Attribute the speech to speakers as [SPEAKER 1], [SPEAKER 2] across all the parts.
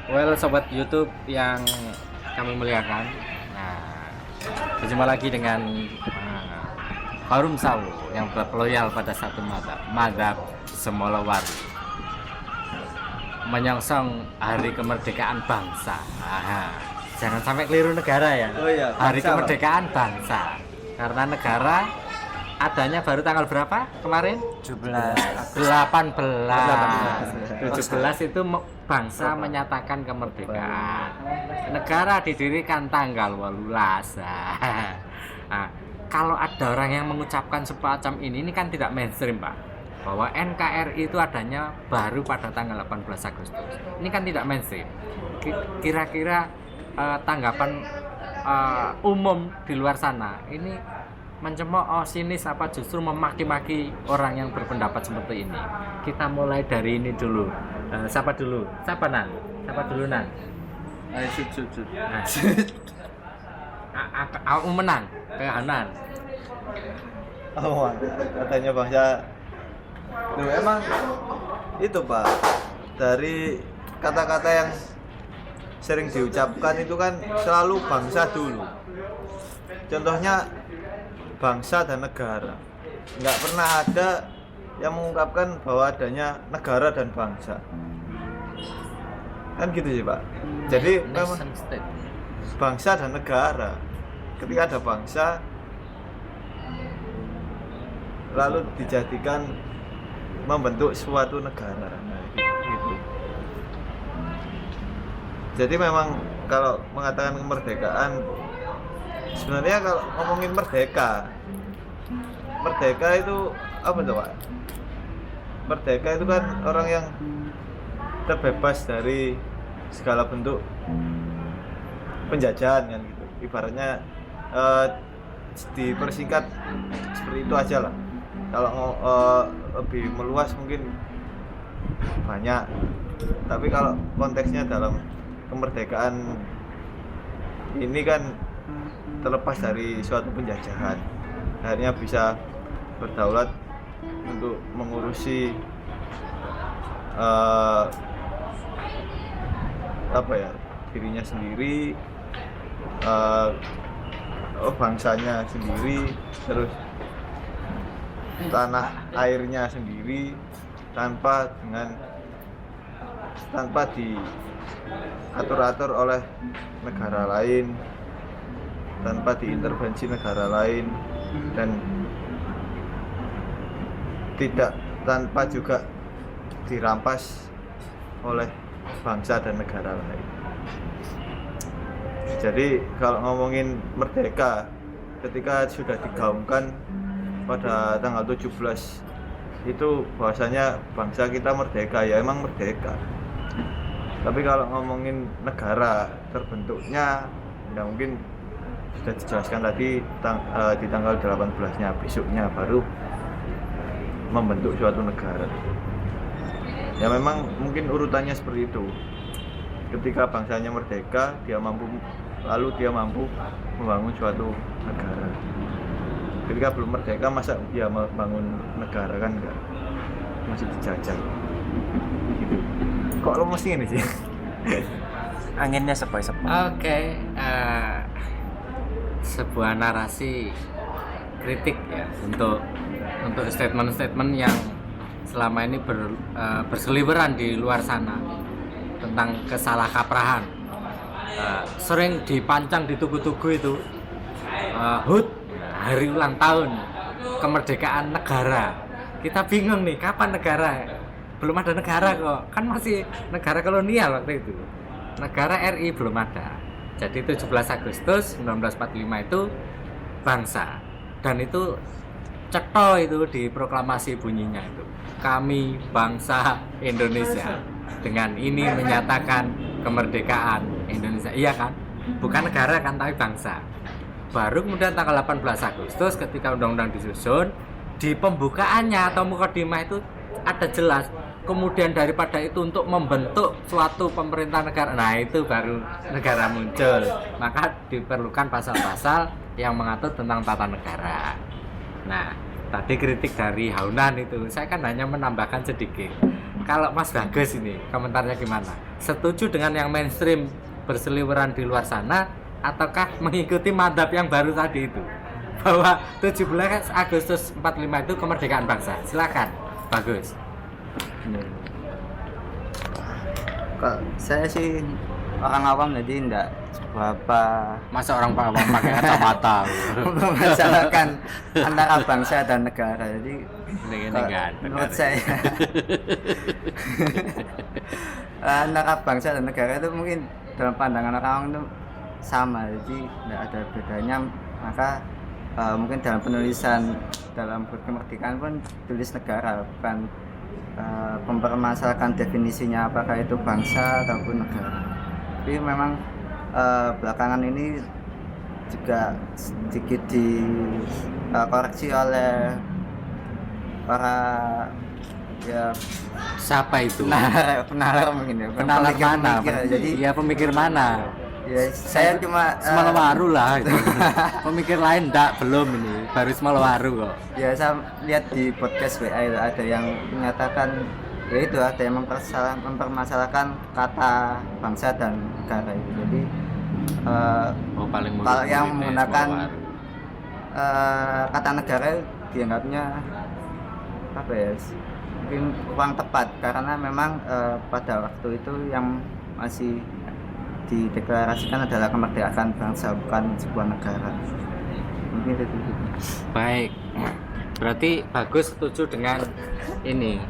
[SPEAKER 1] Well, sobat YouTube yang kami muliakan. Nah, berjumpa lagi dengan Harum Sawu yang loyal pada satu madhab Semolowari, menyongsong hari kemerdekaan bangsa. Jangan sampai keliru negara ya.
[SPEAKER 2] Oh iya,
[SPEAKER 1] hari
[SPEAKER 2] bangsa,
[SPEAKER 1] kemerdekaan bangsa. Karena negara adanya baru tanggal berapa kemarin? 17 itu bangsa menyatakan kemerdekaan. Negara didirikan tanggal 18. Nah, kalau ada orang yang mengucapkan semacam ini kan tidak mainstream, Pak. Bahwa NKRI itu adanya baru pada tanggal 18 Agustus. Ini kan tidak mainstream. Kira-kira tanggapan umum di luar sana ini mencemooh, sinis, apa justru memaki-maki orang yang berpendapat seperti ini. Kita mulai dari ini dulu. Siapa dulu? Siapa Nan?
[SPEAKER 2] Ayo sud.
[SPEAKER 1] Aku menang ke Hanan.
[SPEAKER 2] Oh, katanya bangsa. Duh, emang itu Pak, dari kata-kata yang sering diucapkan itu kan selalu bangsa dulu. Contohnya bangsa dan negara. Nggak pernah ada yang mengungkapkan bahwa adanya negara dan bangsa. Kan gitu sih Pak. Jadi memang bangsa dan negara. Ketika ada bangsa lalu dijadikan membentuk suatu negara. Nah, gitu. Jadi memang kalau mengatakan kemerdekaan, sebenarnya kalau ngomongin merdeka itu apa tuh Pak? Merdeka itu kan orang yang terbebas dari segala bentuk penjajahan kan gitu. Ibaratnya dipersingkat seperti itu aja lah. Kalau lebih meluas mungkin banyak. Tapi kalau konteksnya dalam kemerdekaan ini kan terlepas dari suatu penjajahan, akhirnya bisa berdaulat untuk mengurusi dirinya sendiri, bangsanya sendiri, terus tanah airnya sendiri, tanpa diatur-atur oleh negara lain, tanpa diintervensi negara lain, dan tanpa juga dirampas oleh bangsa dan negara lain. Jadi kalau ngomongin merdeka, ketika sudah digaungkan pada tanggal 17 itu bahwasanya bangsa kita merdeka, ya emang merdeka. Tapi kalau ngomongin negara terbentuknya, ya mungkin sudah dijelaskan tadi di tanggal 18-nya, besoknya baru membentuk suatu negara. Ya memang mungkin urutannya seperti itu. Ketika bangsanya merdeka, dia mampu membangun suatu negara. Ketika belum merdeka, masa dia membangun negara, kan enggak, masih dijajah gitu. Kok lo mesti ini sih?
[SPEAKER 3] Anginnya sepoi-sepoi.
[SPEAKER 1] Oke, sebuah narasi kritik ya untuk statement-statement yang selama ini berseliweran di luar sana tentang kesalahkaprahan. Sering dipancang di tugu-tugu itu HUT, hari ulang tahun kemerdekaan negara. Kita bingung nih, kapan negara? Belum ada negara kok, kan masih negara kolonial waktu itu. Negara RI belum ada. Jadi 17 Agustus 1945 itu bangsa, dan itu cetha itu di proklamasi bunyinya itu, kami bangsa Indonesia dengan ini menyatakan kemerdekaan Indonesia. Iya kan, bukan negara kan, tapi bangsa. Baru kemudian tanggal 18 Agustus ketika undang-undang disusun, di pembukaannya atau mukadimah itu ada jelas, kemudian daripada itu untuk membentuk suatu pemerintah negara, nah itu baru negara muncul. Maka diperlukan pasal-pasal yang mengatur tentang tata negara. Nah, tadi kritik dari Haunan itu, saya kan hanya menambahkan sedikit. kalau Mas Bagus ini komentarnya gimana? Setuju dengan yang mainstream berseliweran di luar sana ataukah mengikuti madhab yang baru tadi itu? Bahwa 17 Agustus 45 itu kemerdekaan bangsa. Silakan, Bagus.
[SPEAKER 3] Kalau saya sih orang awam jadi enggak berapa
[SPEAKER 1] Masa orang awam pakai kacamata?
[SPEAKER 3] mempermasalahkan antara bangsa dan negara. Jadi menurut saya antara bangsa dan negara itu mungkin dalam pandangan orang itu sama, jadi tidak ada bedanya. Maka mungkin dalam penulisan dalam buku kemerdekaan pun tulis negara, bukan mempermasalahkan definisinya apakah itu bangsa ataupun negara. Tapi memang belakangan ini juga sedikit dikoreksi oleh para ya
[SPEAKER 1] Siapa itu?
[SPEAKER 3] penalar mungkin ya,
[SPEAKER 1] Penalar mana?
[SPEAKER 3] jadi
[SPEAKER 1] ya pemikir mana?
[SPEAKER 3] ya saya cuma
[SPEAKER 1] Semalawaru lah itu. Pemikir lain belum ini, baru Semalawaru kok.
[SPEAKER 3] ya saya lihat di podcast WA itu ada yang menyatakan ya itu ada yang mempermasalahkan kata bangsa dan negara itu. Jadi
[SPEAKER 1] Paling
[SPEAKER 3] kalau yang
[SPEAKER 1] murid-murid
[SPEAKER 3] menggunakan
[SPEAKER 1] Semalawaru.
[SPEAKER 3] kata negara dianggapnya apa ya, mungkin kurang tepat karena memang pada waktu itu yang masih dideklarasikan adalah kemerdekaan bangsa, bukan sebuah negara. Mungkin itu.
[SPEAKER 1] Baik, berarti Bagus setuju dengan ini,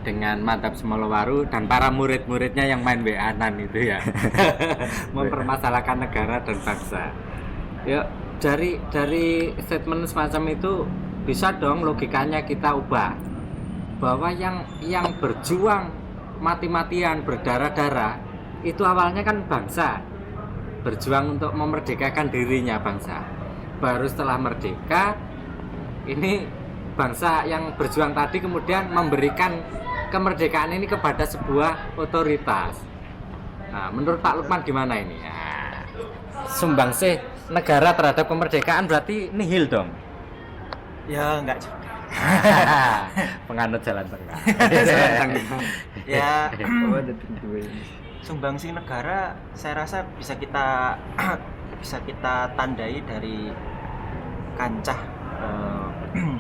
[SPEAKER 1] dengan madhab Semalawaru dan para murid-muridnya yang main WA-an itu ya. Mempermasalahkan negara dan bangsa. Ya, dari statement semacam itu bisa dong logikanya kita ubah bahwa yang berjuang mati-matian berdarah-darah itu awalnya kan bangsa, berjuang untuk memerdekakan dirinya bangsa. Baru setelah merdeka ini bangsa yang berjuang tadi kemudian memberikan kemerdekaan ini kepada sebuah otoritas. Nah, menurut Pak Lukman gimana ini? Nah, sumbangsih negara terhadap kemerdekaan berarti nihil dong.
[SPEAKER 4] Ya enggak juga.
[SPEAKER 1] Penganut jalan tengah.
[SPEAKER 4] Ya sumbangsi negara saya rasa bisa kita tandai dari kancah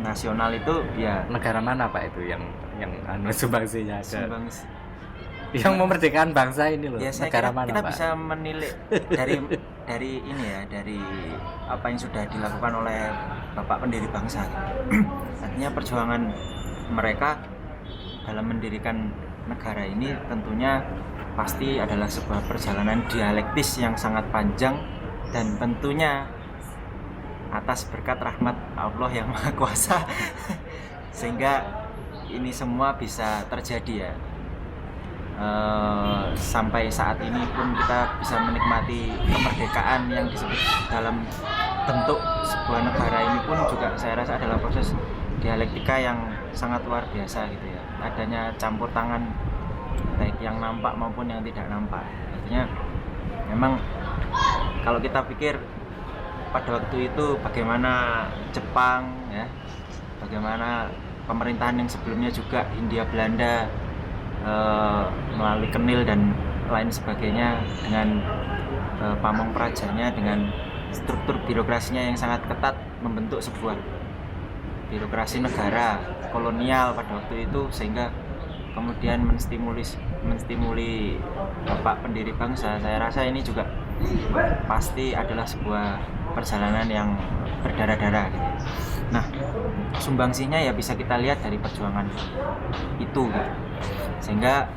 [SPEAKER 4] nasional itu ya.
[SPEAKER 1] Negara mana Pak itu yang sumbangsinya ada?
[SPEAKER 4] Sumbangsi
[SPEAKER 1] Yang memerdekakan bangsa ini loh.
[SPEAKER 4] ya, saya
[SPEAKER 1] Negara
[SPEAKER 4] kira
[SPEAKER 1] mana
[SPEAKER 4] kita
[SPEAKER 1] Pak?
[SPEAKER 4] bisa menilik dari ini ya, dari apa yang sudah dilakukan oleh Bapak pendiri bangsa. Artinya perjuangan mereka dalam mendirikan negara ini tentunya pasti adalah sebuah perjalanan dialektis yang sangat panjang dan tentunya atas berkat rahmat Allah yang Maha Kuasa sehingga ini semua bisa terjadi ya. Sampai saat ini pun kita bisa menikmati kemerdekaan yang disebut dalam bentuk sebuah negara ini pun juga saya rasa adalah proses dialektika yang sangat luar biasa gitu ya. Adanya campur tangan baik yang nampak maupun yang tidak nampak. Artinya memang kalau kita pikir pada waktu itu bagaimana Jepang ya, bagaimana pemerintahan yang sebelumnya juga Hindia Belanda melalui Kenil dan lain sebagainya dengan pamong prajanya dengan struktur birokrasinya yang sangat ketat membentuk sebuah birokrasi negara kolonial pada waktu itu sehingga kemudian menstimuli Bapak pendiri bangsa. Saya rasa ini juga pasti adalah sebuah perjalanan yang berdarah-darah gitu. Nah, sumbangsinya ya bisa kita lihat dari perjuangan itu gitu. Sehingga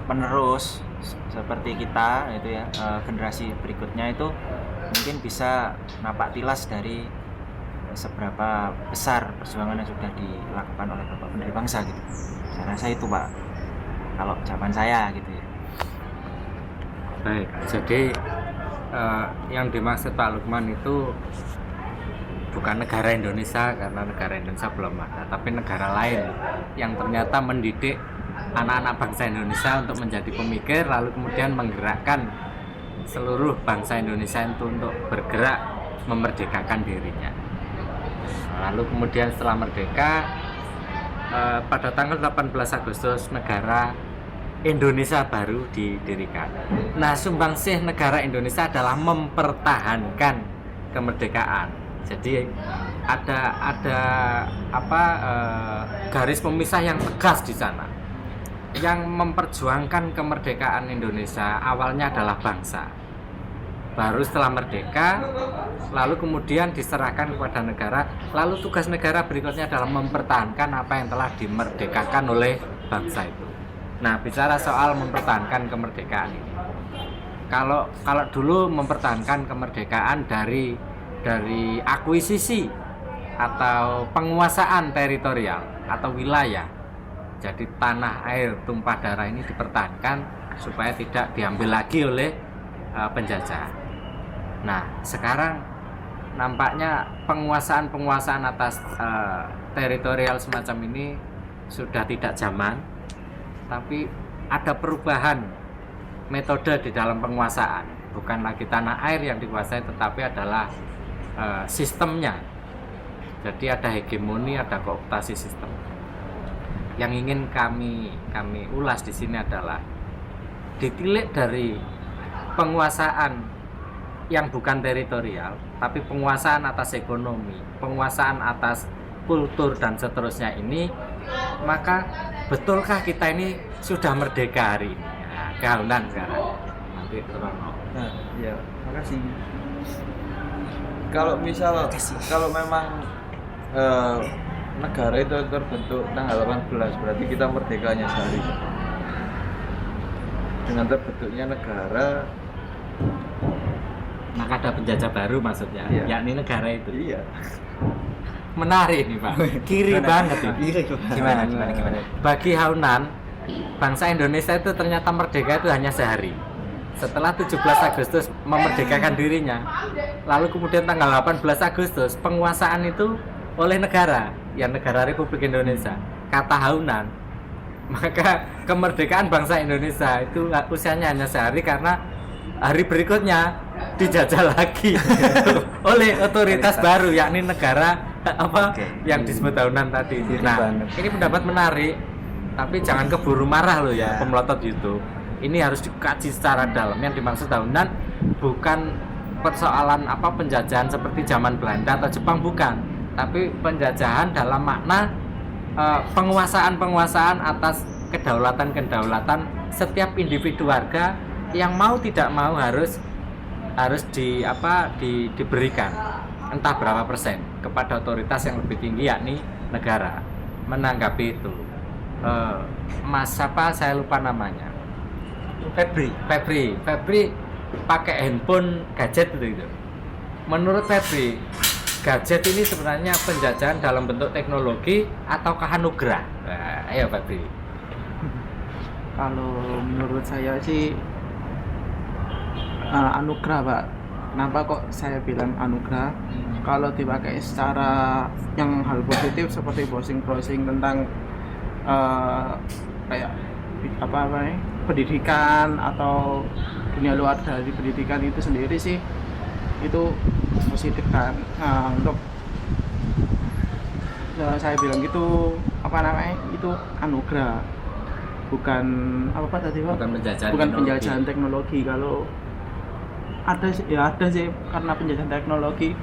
[SPEAKER 4] penerus seperti kita itu ya, generasi berikutnya itu mungkin bisa napak tilas dari seberapa besar perjuangan yang sudah dilakukan oleh Bapak pendiri bangsa gitu. Saya rasa itu Pak, kalau zaman saya gitu ya.
[SPEAKER 1] Baik, jadi yang dimaksud Pak Lukman itu bukan negara Indonesia karena negara Indonesia belum ada, tapi negara lain yang ternyata mendidik anak-anak bangsa Indonesia untuk menjadi pemikir, lalu kemudian menggerakkan seluruh bangsa Indonesia itu untuk bergerak memerdekakan dirinya. Lalu kemudian setelah merdeka pada tanggal 18 Agustus negara Indonesia baru didirikan. Nah, sumbangsih negara Indonesia adalah mempertahankan kemerdekaan. Jadi ada garis pemisah yang tegas di sana. Yang memperjuangkan kemerdekaan Indonesia awalnya adalah bangsa. Baru setelah merdeka, lalu kemudian diserahkan kepada negara. Lalu tugas negara berikutnya adalah mempertahankan apa yang telah dimerdekakan oleh bangsa itu. Nah, bicara soal mempertahankan kemerdekaan ini, kalau dulu mempertahankan kemerdekaan dari akuisisi atau penguasaan teritorial atau wilayah. Jadi tanah, air, tumpah darah ini dipertahankan supaya tidak diambil lagi oleh penjajah. Nah, sekarang nampaknya penguasaan atas teritorial semacam ini sudah tidak zaman, tapi ada perubahan metode di dalam penguasaan. Bukan lagi tanah air yang dikuasai, tetapi adalah sistemnya. Jadi ada hegemoni, ada kooptasi sistem. Yang ingin kami ulas di sini adalah ditilik dari penguasaan yang bukan teritorial, tapi penguasaan atas ekonomi, penguasaan atas kultur dan seterusnya ini, maka betulkah kita ini sudah merdeka hari ini? Nah, Kehaunan sekarang. Nanti terang.
[SPEAKER 2] Nah, ya, makasih. Kalau memang negara itu terbentuk tanggal 18, berarti kita merdekanya sehari. Dengan terbentuknya negara,
[SPEAKER 1] maka ada penjajah baru maksudnya,
[SPEAKER 2] iya,
[SPEAKER 1] yakni negara itu.
[SPEAKER 2] Iya.
[SPEAKER 1] Menarik nih Pak, kiri banget ini.
[SPEAKER 4] Gimana?
[SPEAKER 1] Bagi Haunan, bangsa Indonesia itu ternyata merdeka itu hanya sehari. Setelah 17 Agustus memerdekakan dirinya, lalu kemudian tanggal 18 Agustus penguasaan itu oleh negara, ya negara Republik Indonesia. Kata Haunan, maka kemerdekaan bangsa Indonesia itu usianya hanya sehari karena hari berikutnya dijajah lagi oleh otoritas baru, yakni negara yang disebut Haunan tadi. Nah, ini pendapat menarik, tapi jangan keburu marah loh ya pemelotot YouTube. Ini harus dikaji secara dalam. Yang dimaksud Haunan bukan persoalan penjajahan seperti zaman Belanda atau Jepang, bukan, tapi penjajahan dalam makna penguasaan atas kedaulatan setiap individu warga yang mau tidak mau harus diberikan entah berapa persen kepada otoritas yang lebih tinggi, yakni negara. Menanggapi itu, saya lupa namanya, Febri pakai handphone gadget itu. Menurut Febri, gadget ini sebenarnya penjajahan dalam bentuk teknologi ataukah anugerah? Nah, ayo Febri.
[SPEAKER 5] Kalau menurut saya sih anugerah, Pak. Kenapa kok saya bilang anugerah? Kalau dipakai secara yang hal positif seperti browsing tentang kayak pendidikan atau dunia luar dari pendidikan itu sendiri sih, itu positif kan. Nah, untuk saya bilang gitu, itu anugerah, bukan penjajahan teknologi. Kalau ada sih karena penjajahan teknologi,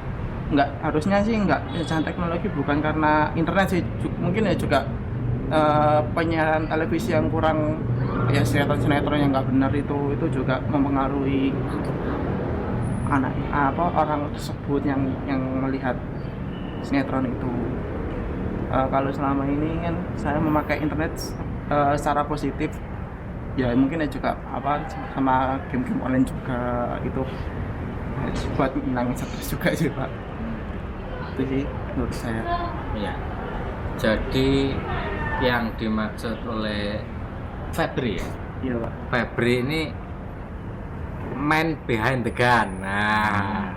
[SPEAKER 5] harusnya sih penjajahan teknologi bukan karena internet sih, mungkin ya juga penyiaran televisi yang kurang, ya sinetron yang nggak benar itu juga mempengaruhi orang tersebut yang melihat sinetron itu. Kalau selama ini kan saya memakai internet secara positif, ya mungkin ya juga sama game-game online juga, itu buat menangin stres juga sih Pak. Itu sih menurut saya.
[SPEAKER 1] Iya. Jadi yang dimaksud oleh Febri ya?
[SPEAKER 5] Iya Pak.
[SPEAKER 1] Febri ini man behind the gun. Nah,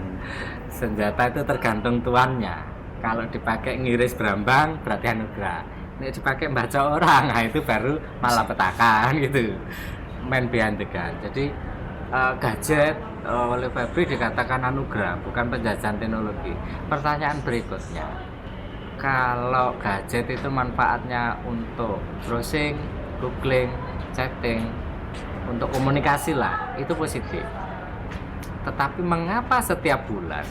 [SPEAKER 1] senjata itu tergantung tuannya. Kalau dipakai ngiris berambang berarti anugerah. Ini dipakai membaca orang, nah itu baru malapetaka gitu. Man behind the gun. Jadi gadget oleh Febri dikatakan anugerah, bukan penjajahan teknologi. Pertanyaan berikutnya, Kalau gadget itu manfaatnya untuk browsing, googling, chatting, untuk komunikasi lah, itu positif. Tetapi mengapa setiap bulan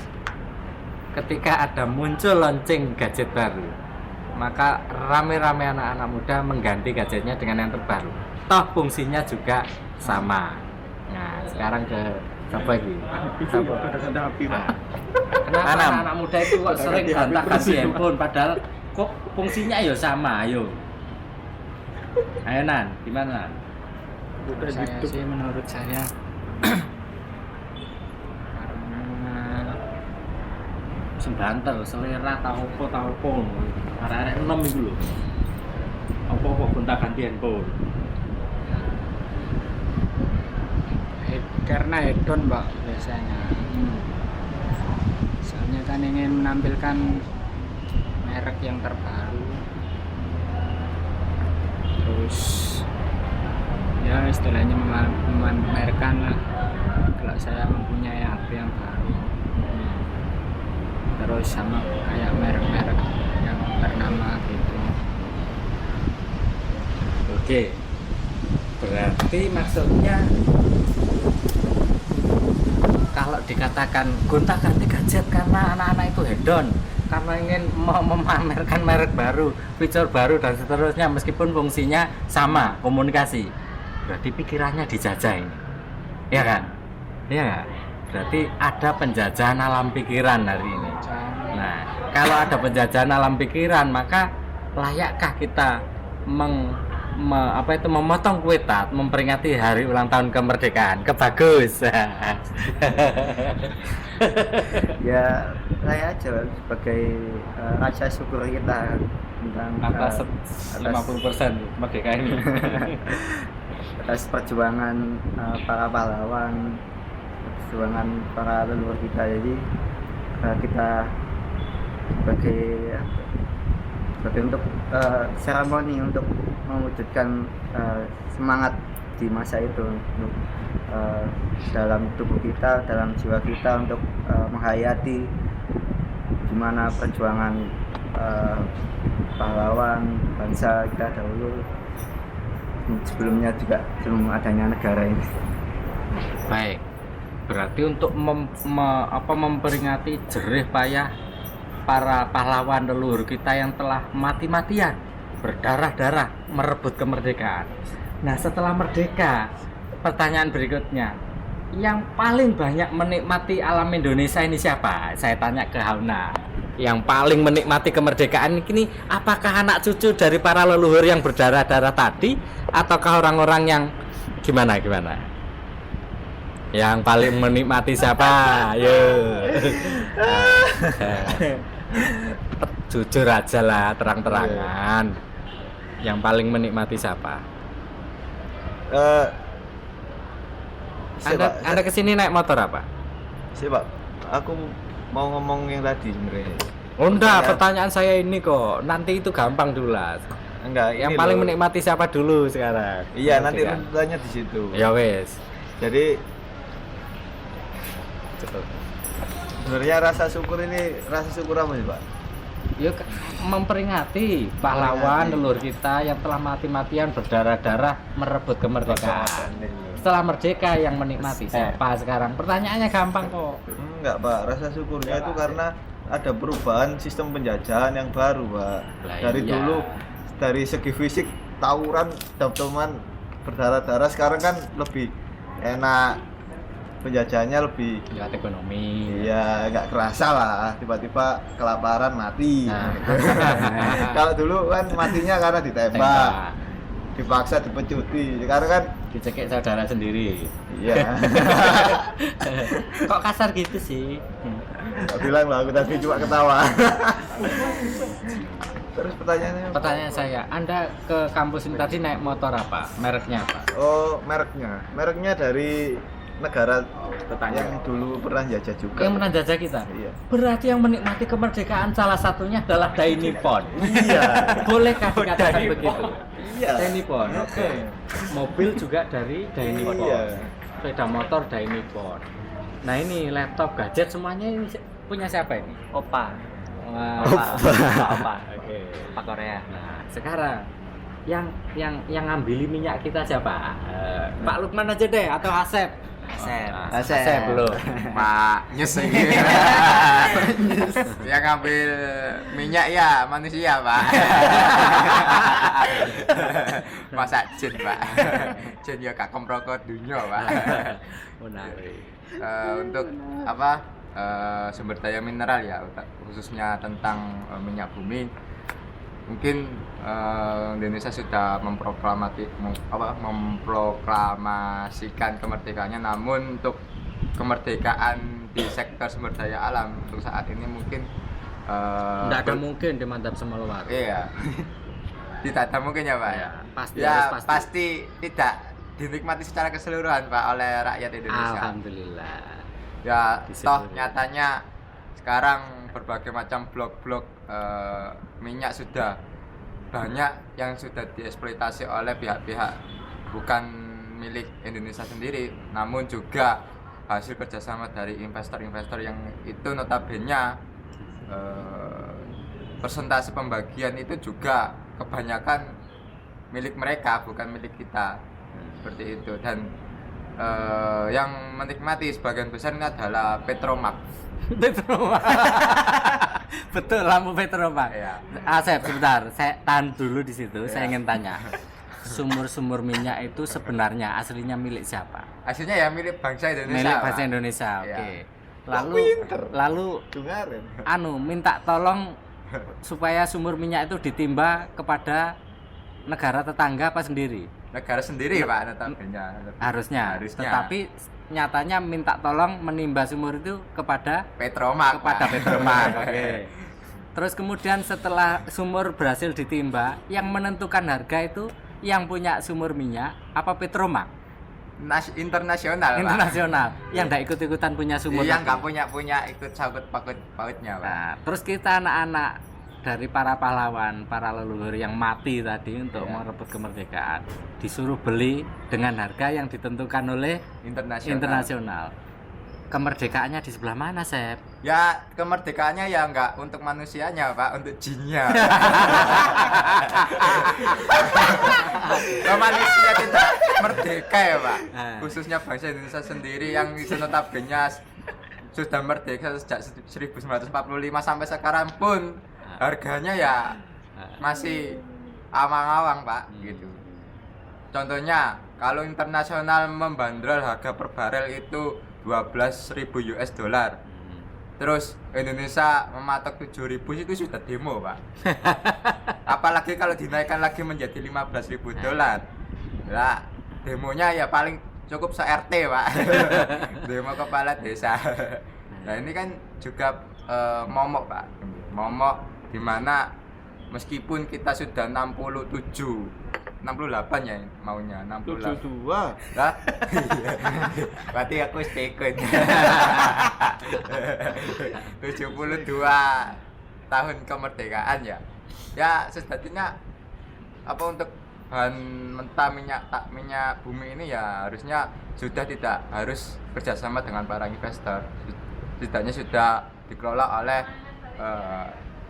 [SPEAKER 1] ketika ada muncul launching gadget baru, maka rame-rame anak-anak muda mengganti gadgetnya dengan yang terbaru? Toh fungsinya juga sama. Nah, sekarang ke siapa lagi?
[SPEAKER 5] Ada api, Pak.
[SPEAKER 1] Kenapa
[SPEAKER 4] Anam.
[SPEAKER 1] anak muda itu kok sering gonta-ganti handphone padahal kok fungsinya ya sama? Ayo. Ayo Nan, gimana Nan?
[SPEAKER 5] Udah
[SPEAKER 6] Saya
[SPEAKER 5] YouTube.
[SPEAKER 6] sih menurut saya karena
[SPEAKER 1] Sembanter, selera tahu apa arek-arek enom iku lho. Apa gonta-ganti handphone.
[SPEAKER 6] karena hedon Mbak biasanya. Soalnya kan ingin menampilkan merek yang terbaru. Terus ya istilahnya memamerkan lah kalau saya mempunyai HP yang baru. Terus sama kayak merek-merek yang ternama gitu.
[SPEAKER 1] Oke. Berarti maksudnya kalau dikatakan gonta-ganti gadget karena anak-anak itu hedon, karena ingin memamerkan merek baru, fitur baru dan seterusnya meskipun fungsinya sama, komunikasi. Berarti pikirannya dijajah ini. Ya kan? Iya nggak? Berarti ada penjajahan alam pikiran hari ini. Nah, kalau ada penjajahan alam pikiran, maka layakkah kita memotong kue tat memperingati hari ulang tahun kemerdekaan? Kebagus.
[SPEAKER 3] Ya saya aja sebagai rasa syukur kita tentang
[SPEAKER 1] Atas 50% kemerdekaan ini.
[SPEAKER 3] atas perjuangan para pahlawan, perjuangan para leluhur kita. Jadi kita sebagai untuk seremoni untuk mewujudkan semangat di masa itu untuk dalam tubuh kita, dalam jiwa kita untuk menghayati gimana perjuangan pahlawan bangsa kita dahulu sebelumnya juga sebelum adanya negara ini.
[SPEAKER 1] Baik. Berarti untuk memperingati jerih payah para pahlawan leluhur kita yang telah mati-matian, berdarah-darah merebut kemerdekaan. Nah, setelah merdeka, pertanyaan berikutnya, yang paling banyak menikmati alam Indonesia ini siapa? Saya tanya ke Hauna. Yang paling menikmati kemerdekaan ini apakah anak cucu dari para leluhur yang berdarah-darah tadi, ataukah orang-orang yang gimana? Yang paling menikmati siapa? Yo. Jujur aja lah, terang-terangan. Yang paling menikmati siapa? Anda kesini naik motor apa?
[SPEAKER 2] Pak, aku mau ngomong yang tadi sebenarnya.
[SPEAKER 1] Oh enggak, pertanyaan saya ini kok. Nanti itu gampang dulu lah.
[SPEAKER 2] Enggak,
[SPEAKER 1] Yang
[SPEAKER 2] ini
[SPEAKER 1] paling
[SPEAKER 2] loh.
[SPEAKER 1] menikmati siapa dulu sekarang?
[SPEAKER 2] Iya, nanti
[SPEAKER 1] Kemerdekaan.
[SPEAKER 2] runtutannya di situ.
[SPEAKER 1] Ya wes.
[SPEAKER 2] Jadi
[SPEAKER 1] Cepet.
[SPEAKER 2] sebenarnya rasa syukur apa sih, Pak?
[SPEAKER 1] Ya memperingati pahlawan
[SPEAKER 2] Memperingati.
[SPEAKER 1] leluhur kita yang telah mati-matian berdarah-darah merebut kemerdekaan. Setelah merdeka yang menikmati siapa sekarang? Pertanyaannya gampang kok.
[SPEAKER 2] Enggak, Pak. Rasa syukurnya itu karena ada perubahan sistem penjajahan yang baru, Pak.
[SPEAKER 1] Lah,
[SPEAKER 2] Dari
[SPEAKER 1] iya.
[SPEAKER 2] dulu dari segi fisik tawuran, dam-daman berdarah-darah, sekarang kan lebih enak, penjajahannya lebih
[SPEAKER 1] Lihat ekonomi.
[SPEAKER 2] iya nggak kerasa lah, tiba-tiba kelaparan mati.
[SPEAKER 1] Nah.
[SPEAKER 2] Kalau dulu kan matinya karena ditembak,
[SPEAKER 1] Tembak.
[SPEAKER 2] dipaksa dipecuti. Sekarang kan
[SPEAKER 1] Dicekik saudara sendiri.
[SPEAKER 2] iya.
[SPEAKER 1] Kok kasar gitu sih?
[SPEAKER 2] Nggak bilang lah, aku tadi cuma ketawa. Terus pertanyaannya
[SPEAKER 1] Pertanyaan saya, Anda ke kampus ini tadi naik motor apa? Mereknya apa?
[SPEAKER 2] oh, mereknya dari negara
[SPEAKER 1] Tetangga.
[SPEAKER 2] yang dulu pernah jajah juga.
[SPEAKER 1] Yang pernah jajah kita?
[SPEAKER 2] Iya.
[SPEAKER 1] Berarti yang menikmati kemerdekaan salah satunya adalah Dai Nippon.
[SPEAKER 2] Iya.
[SPEAKER 1] Bolehkah dikatakan
[SPEAKER 2] Dai
[SPEAKER 1] begitu?
[SPEAKER 2] Nippon. Iya.
[SPEAKER 1] Dai Nippon. Oke. Mobil juga dari Dai Nippon.
[SPEAKER 2] Iya.
[SPEAKER 1] Sepeda motor Dai Nippon. Nah ini laptop, gadget semuanya ini punya siapa ini?
[SPEAKER 4] Opa.
[SPEAKER 1] apa? Oke.
[SPEAKER 4] Pak Korea.
[SPEAKER 1] Nah, sekarang yang ngambil minyak kita siapa? Pak Lukman aja deh atau Asep?
[SPEAKER 4] Asep.
[SPEAKER 1] Asep belum.
[SPEAKER 7] Pak Nyes ini. Yang ngambil minyak ya manusia, Pak. Masa jin, Pak. Jin ya gak komproko dunia, Pak.
[SPEAKER 1] Menarik.
[SPEAKER 7] Untuk apa? Sumber daya mineral ya, khususnya tentang minyak bumi. Mungkin Indonesia sudah memproklamasikan kemerdekaannya, namun untuk kemerdekaan di sektor sumber daya alam untuk saat ini mungkin
[SPEAKER 1] Tidak ada mungkin di Mantap Semeluar.
[SPEAKER 7] iya. Tidak ada mungkin ya, Pak.
[SPEAKER 1] Ya, pasti,
[SPEAKER 7] Ya,
[SPEAKER 1] harus
[SPEAKER 7] pasti tidak dinikmati secara keseluruhan, Pak, oleh rakyat Indonesia.
[SPEAKER 1] Alhamdulillah.
[SPEAKER 7] Ya, toh
[SPEAKER 1] Disyukuri.
[SPEAKER 7] nyatanya sekarang berbagai macam blok-blok minyak sudah banyak yang sudah dieksploitasi oleh pihak-pihak bukan milik Indonesia sendiri, namun juga hasil kerjasama dari investor-investor yang itu notabene persentase pembagian itu juga kebanyakan milik mereka, bukan milik kita, seperti itu. Dan yang menikmati sebagian besar ini adalah Petromak.
[SPEAKER 1] Petromak. Betul, lampu Petromak.
[SPEAKER 7] Ya.
[SPEAKER 1] Asep, sebentar, saya tahan dulu di situ. Saya ingin tanya, sumur-sumur minyak itu sebenarnya aslinya milik siapa?
[SPEAKER 7] Hasilnya ya milik bangsa Indonesia.
[SPEAKER 1] Milik
[SPEAKER 7] Pak.
[SPEAKER 1] bangsa Indonesia.
[SPEAKER 7] Ya.
[SPEAKER 1] Oke. Lalu minta tolong supaya sumur minyak itu ditimba kepada negara tetangga apa sendiri?
[SPEAKER 7] Negara sendiri, Pak, notabene.
[SPEAKER 1] Harusnya.
[SPEAKER 7] Harusnya.
[SPEAKER 1] Tetapi nyatanya minta tolong menimba sumur itu kepada
[SPEAKER 7] Petromak, Pak.
[SPEAKER 1] Petromak. Oke. Terus kemudian setelah sumur berhasil ditimba, yang menentukan harga itu yang punya sumur minyak apa Petromak?
[SPEAKER 7] Internasional, Pak.
[SPEAKER 1] Internasional. Yang enggak ikut-ikutan punya sumur.
[SPEAKER 7] Yang
[SPEAKER 1] tadi.
[SPEAKER 7] nggak punya ikut sangkut pautnya, Pak.
[SPEAKER 1] Nah, terus kita anak-anak dari para pahlawan, para leluhur yang mati tadi untuk
[SPEAKER 7] Ya.
[SPEAKER 1] merebut kemerdekaan, disuruh beli dengan harga yang ditentukan oleh internasional. Kemerdekaannya di sebelah mana, Sep?
[SPEAKER 7] Ya, kemerdekaannya ya nggak untuk manusianya, Pak, untuk jinnya. Kalau manusia tidak merdeka ya, Pak. Khususnya bangsa Indonesia sendiri yang notabene sudah merdeka sejak 1945 sampai sekarang pun harganya ya masih awang-awang, Pak, gitu. Contohnya, kalau internasional membandrol harga per barel itu 12.000 US dollar. Terus Indonesia mematok 7.000 itu sudah demo, Pak. Apalagi kalau dinaikkan lagi menjadi 15.000 dolar. Lah, demonya ya paling cukup se-RT, Pak. Demo kepala desa. Nah, ini kan juga momok, Pak. Momok di mana meskipun kita sudah 68 ya maunya 68.
[SPEAKER 2] 72.
[SPEAKER 7] Lah. Berarti aku ikut. 72 tahun kemerdekaan ya. Ya sejatinya apa untuk bahan mentah minyak bumi ini ya harusnya sudah tidak harus kerjasama dengan para investor. Setidaknya sudah dikelola oleh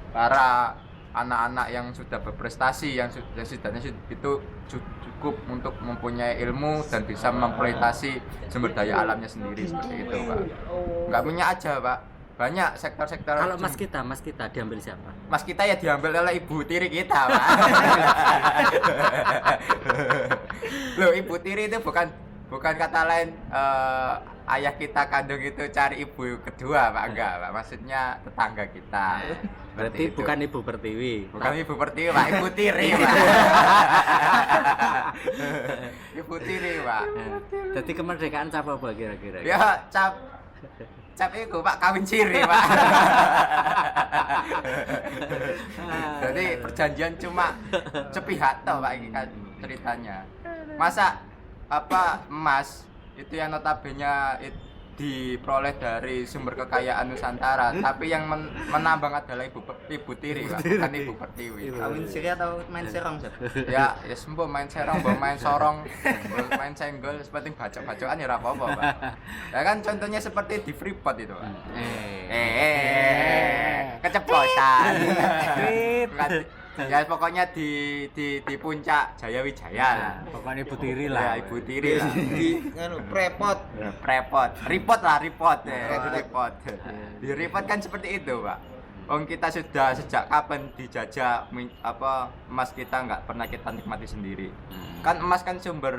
[SPEAKER 7] para anak-anak yang sudah berprestasi yang setidaknya itu cukup untuk mempunyai ilmu dan bisa memploitasi sumber daya alamnya sendiri seperti itu, Pak. Nggak punya aja, Pak. Banyak sektor-sektor.
[SPEAKER 1] Kalau Mas kita diambil siapa?
[SPEAKER 7] Mas kita ya diambil oleh ibu tiri kita, Pak. Loh, ibu tiri itu bukan kata lain ayah kita kandung itu cari ibu kedua, Pak. Enggak, Pak. Maksudnya tetangga kita.
[SPEAKER 1] Berarti
[SPEAKER 7] Seperti itu.
[SPEAKER 1] bukan Ibu Pertiwi.
[SPEAKER 7] Bukan ibu pertiwi, Pak. Ibu tiri, Pak. Ibu tiri, Pak.
[SPEAKER 1] Jadi kemerdekaan siapa apa kira-kira?
[SPEAKER 7] Ya, cap itu, Pak, kawin siri, Pak. Jadi perjanjian cuma sepihak toh, Pak, ini kan ceritanya. Masa apa emas itu yang notabene diperoleh dari sumber kekayaan Nusantara, tapi yang menambang adalah ibu tiri, Pak, bukan ibu pertiwi.
[SPEAKER 3] Kawin siri atau main serong, Sob?
[SPEAKER 7] Ya sembuh main serong, main sorong, main senggol, seperti bacok-bacokan ya ora apa-apa, Pak. Ya kan contohnya seperti di Freeport itu, Pak. Keceplosan. Ya pokoknya di puncak Jaya Wijaya lah.
[SPEAKER 1] Pokoknya ibu tiri
[SPEAKER 7] Ya
[SPEAKER 1] lah.
[SPEAKER 7] ibu tiri lah.
[SPEAKER 2] Di prepot.
[SPEAKER 7] Repot ya. Di repot kan seperti itu, Pak. Kita sudah sejak kapan dijajah emas kita nggak pernah kita nikmati sendiri. Kan emas kan sumber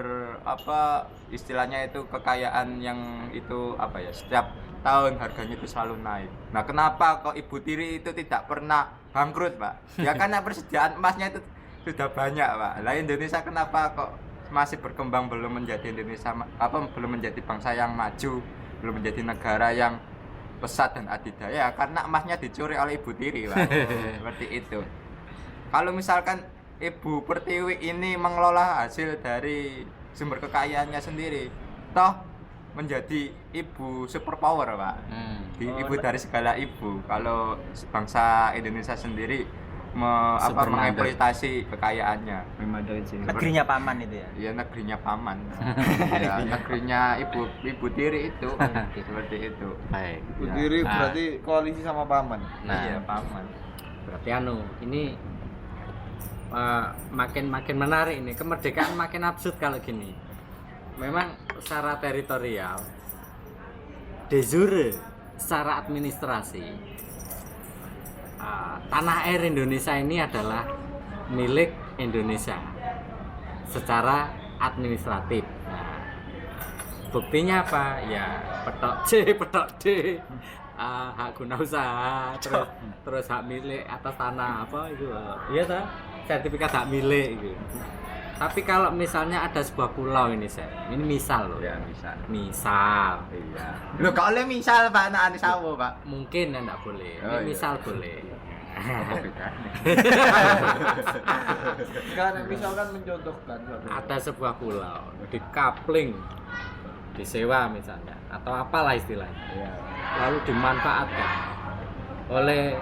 [SPEAKER 7] istilahnya itu kekayaan yang itu setiap tahun harganya itu selalu naik. Nah, kenapa kok ibu tiri itu tidak pernah bangkrut, Pak? Ya karena persediaan emasnya itu sudah banyak, Pak. Lah Indonesia kenapa kok masih berkembang, belum menjadi belum menjadi bangsa yang maju, belum menjadi negara yang pesat dan adidaya, karena emasnya dicuri oleh ibu tiri, Pak. Seperti itu. Kalau misalkan ibu pertiwi ini mengelola hasil dari sumber kekayaannya sendiri, toh menjadi ibu superpower, Pak. Ibu dari segala ibu. Kalau bangsa Indonesia sendiri mengeksploitasi kekayaannya.
[SPEAKER 4] Negerinya paman itu ya.
[SPEAKER 7] Iya, negerinya paman. Ya, negerinya ibu tiri itu. Seperti itu.
[SPEAKER 1] Baik.
[SPEAKER 2] Ibu tiri berarti koalisi sama paman.
[SPEAKER 1] Nah,
[SPEAKER 7] Iya, paman.
[SPEAKER 1] berarti ini makin menarik ini. Kemerdekaan makin absurd kalau gini. Memang secara teritorial, de jure, secara administrasi, tanah air Indonesia ini adalah milik Indonesia secara administratif. Nah, buktinya apa? Ya petok D, hak guna usaha, terus hak milik atas tanah itu? Iya toh? Sertifikat hak milik gitu. Tapi kalau misalnya ada sebuah pulau ini, ini misal loh.
[SPEAKER 7] Ya,
[SPEAKER 1] Misal.
[SPEAKER 7] Iya.
[SPEAKER 4] Loh, kok oleh misal, Pak, anak ane sawo, Pak.
[SPEAKER 1] Mungkin enggak boleh.
[SPEAKER 7] Oh,
[SPEAKER 1] Ini
[SPEAKER 7] iya.
[SPEAKER 1] misal boleh.
[SPEAKER 2] Kan misalkan mencontohkan
[SPEAKER 1] Ada sebuah pulau di coupling, disewa misalnya, atau apalah istilahnya. Lalu dimanfaatkan oleh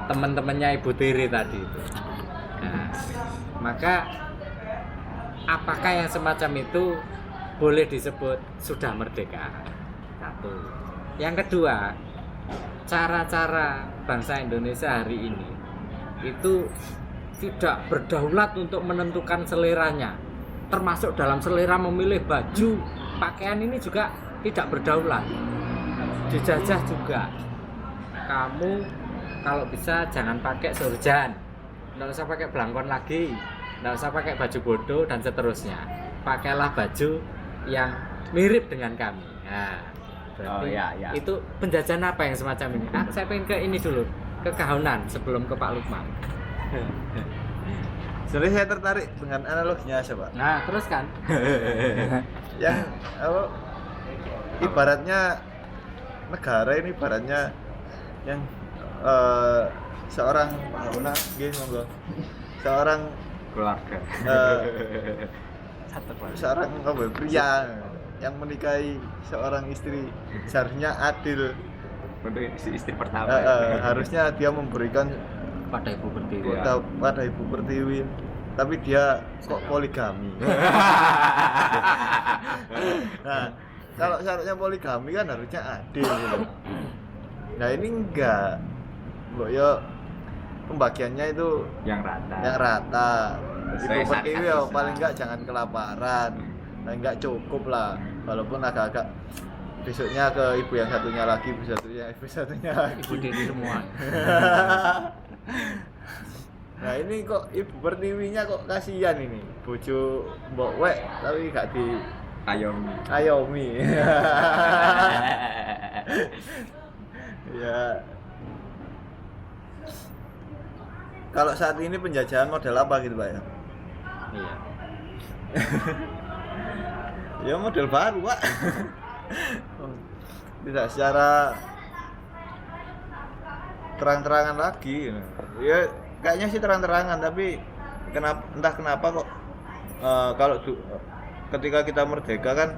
[SPEAKER 1] teman-temannya ibu tiri tadi itu. Nah, maka apakah yang semacam itu boleh disebut sudah merdeka? Satu. Yang kedua, cara-cara bangsa Indonesia hari ini itu tidak berdaulat untuk menentukan seleranya, termasuk dalam selera memilih baju, pakaian ini juga tidak berdaulat, dijajah juga. Kamu kalau bisa jangan pakai surjan, nggak usah pakai belangkon lagi, nggak usah pakai baju bodoh dan seterusnya, pakailah baju yang mirip dengan kami. Nah, berarti itu penjajahan apa yang semacam ini? Saya pengen ke ini dulu, ke Kahonan sebelum ke Pak Lukman.
[SPEAKER 2] Sebenarnya saya tertarik dengan analoginya Pak.
[SPEAKER 1] Nah, terus kan?
[SPEAKER 2] Yang ibaratnya negara ini ibaratnya yang seorang monggo. Seorang
[SPEAKER 7] Keluarga.
[SPEAKER 2] Seorang pria yang menikahi seorang istri seharusnya adil.
[SPEAKER 7] Untuk istri pertama.
[SPEAKER 2] Harusnya dia memberikan
[SPEAKER 1] Pada ibu pertiwi.
[SPEAKER 2] pada ibu pertiwi, tapi dia kok poligami. Nah, kalau syaratnya poligami kan harusnya adil gitu. Nah ini enggak, mbok yo pembagiannya itu
[SPEAKER 7] Yang rata.
[SPEAKER 2] Ibu pertiwi ya paling enggak jangan kelaparan, paling enggak cukup lah, walaupun agak-agak besoknya ke ibu yang satunya lagi, ibu satunya lagi.
[SPEAKER 1] Ibu tiri semua.
[SPEAKER 2] Nah ini kok ibu pertiwinya kok kasihan ini, bojo mbok wek tapi gak di ayomi. Ya. Kalau saat ini penjajahan model apa gitu Pak ya?
[SPEAKER 1] Iya.
[SPEAKER 2] Ya model baru Pak. Tidak secara terang-terangan lagi. Ya kayaknya sih terang-terangan, tapi kenapa, entah kenapa kok kalau ketika kita merdeka kan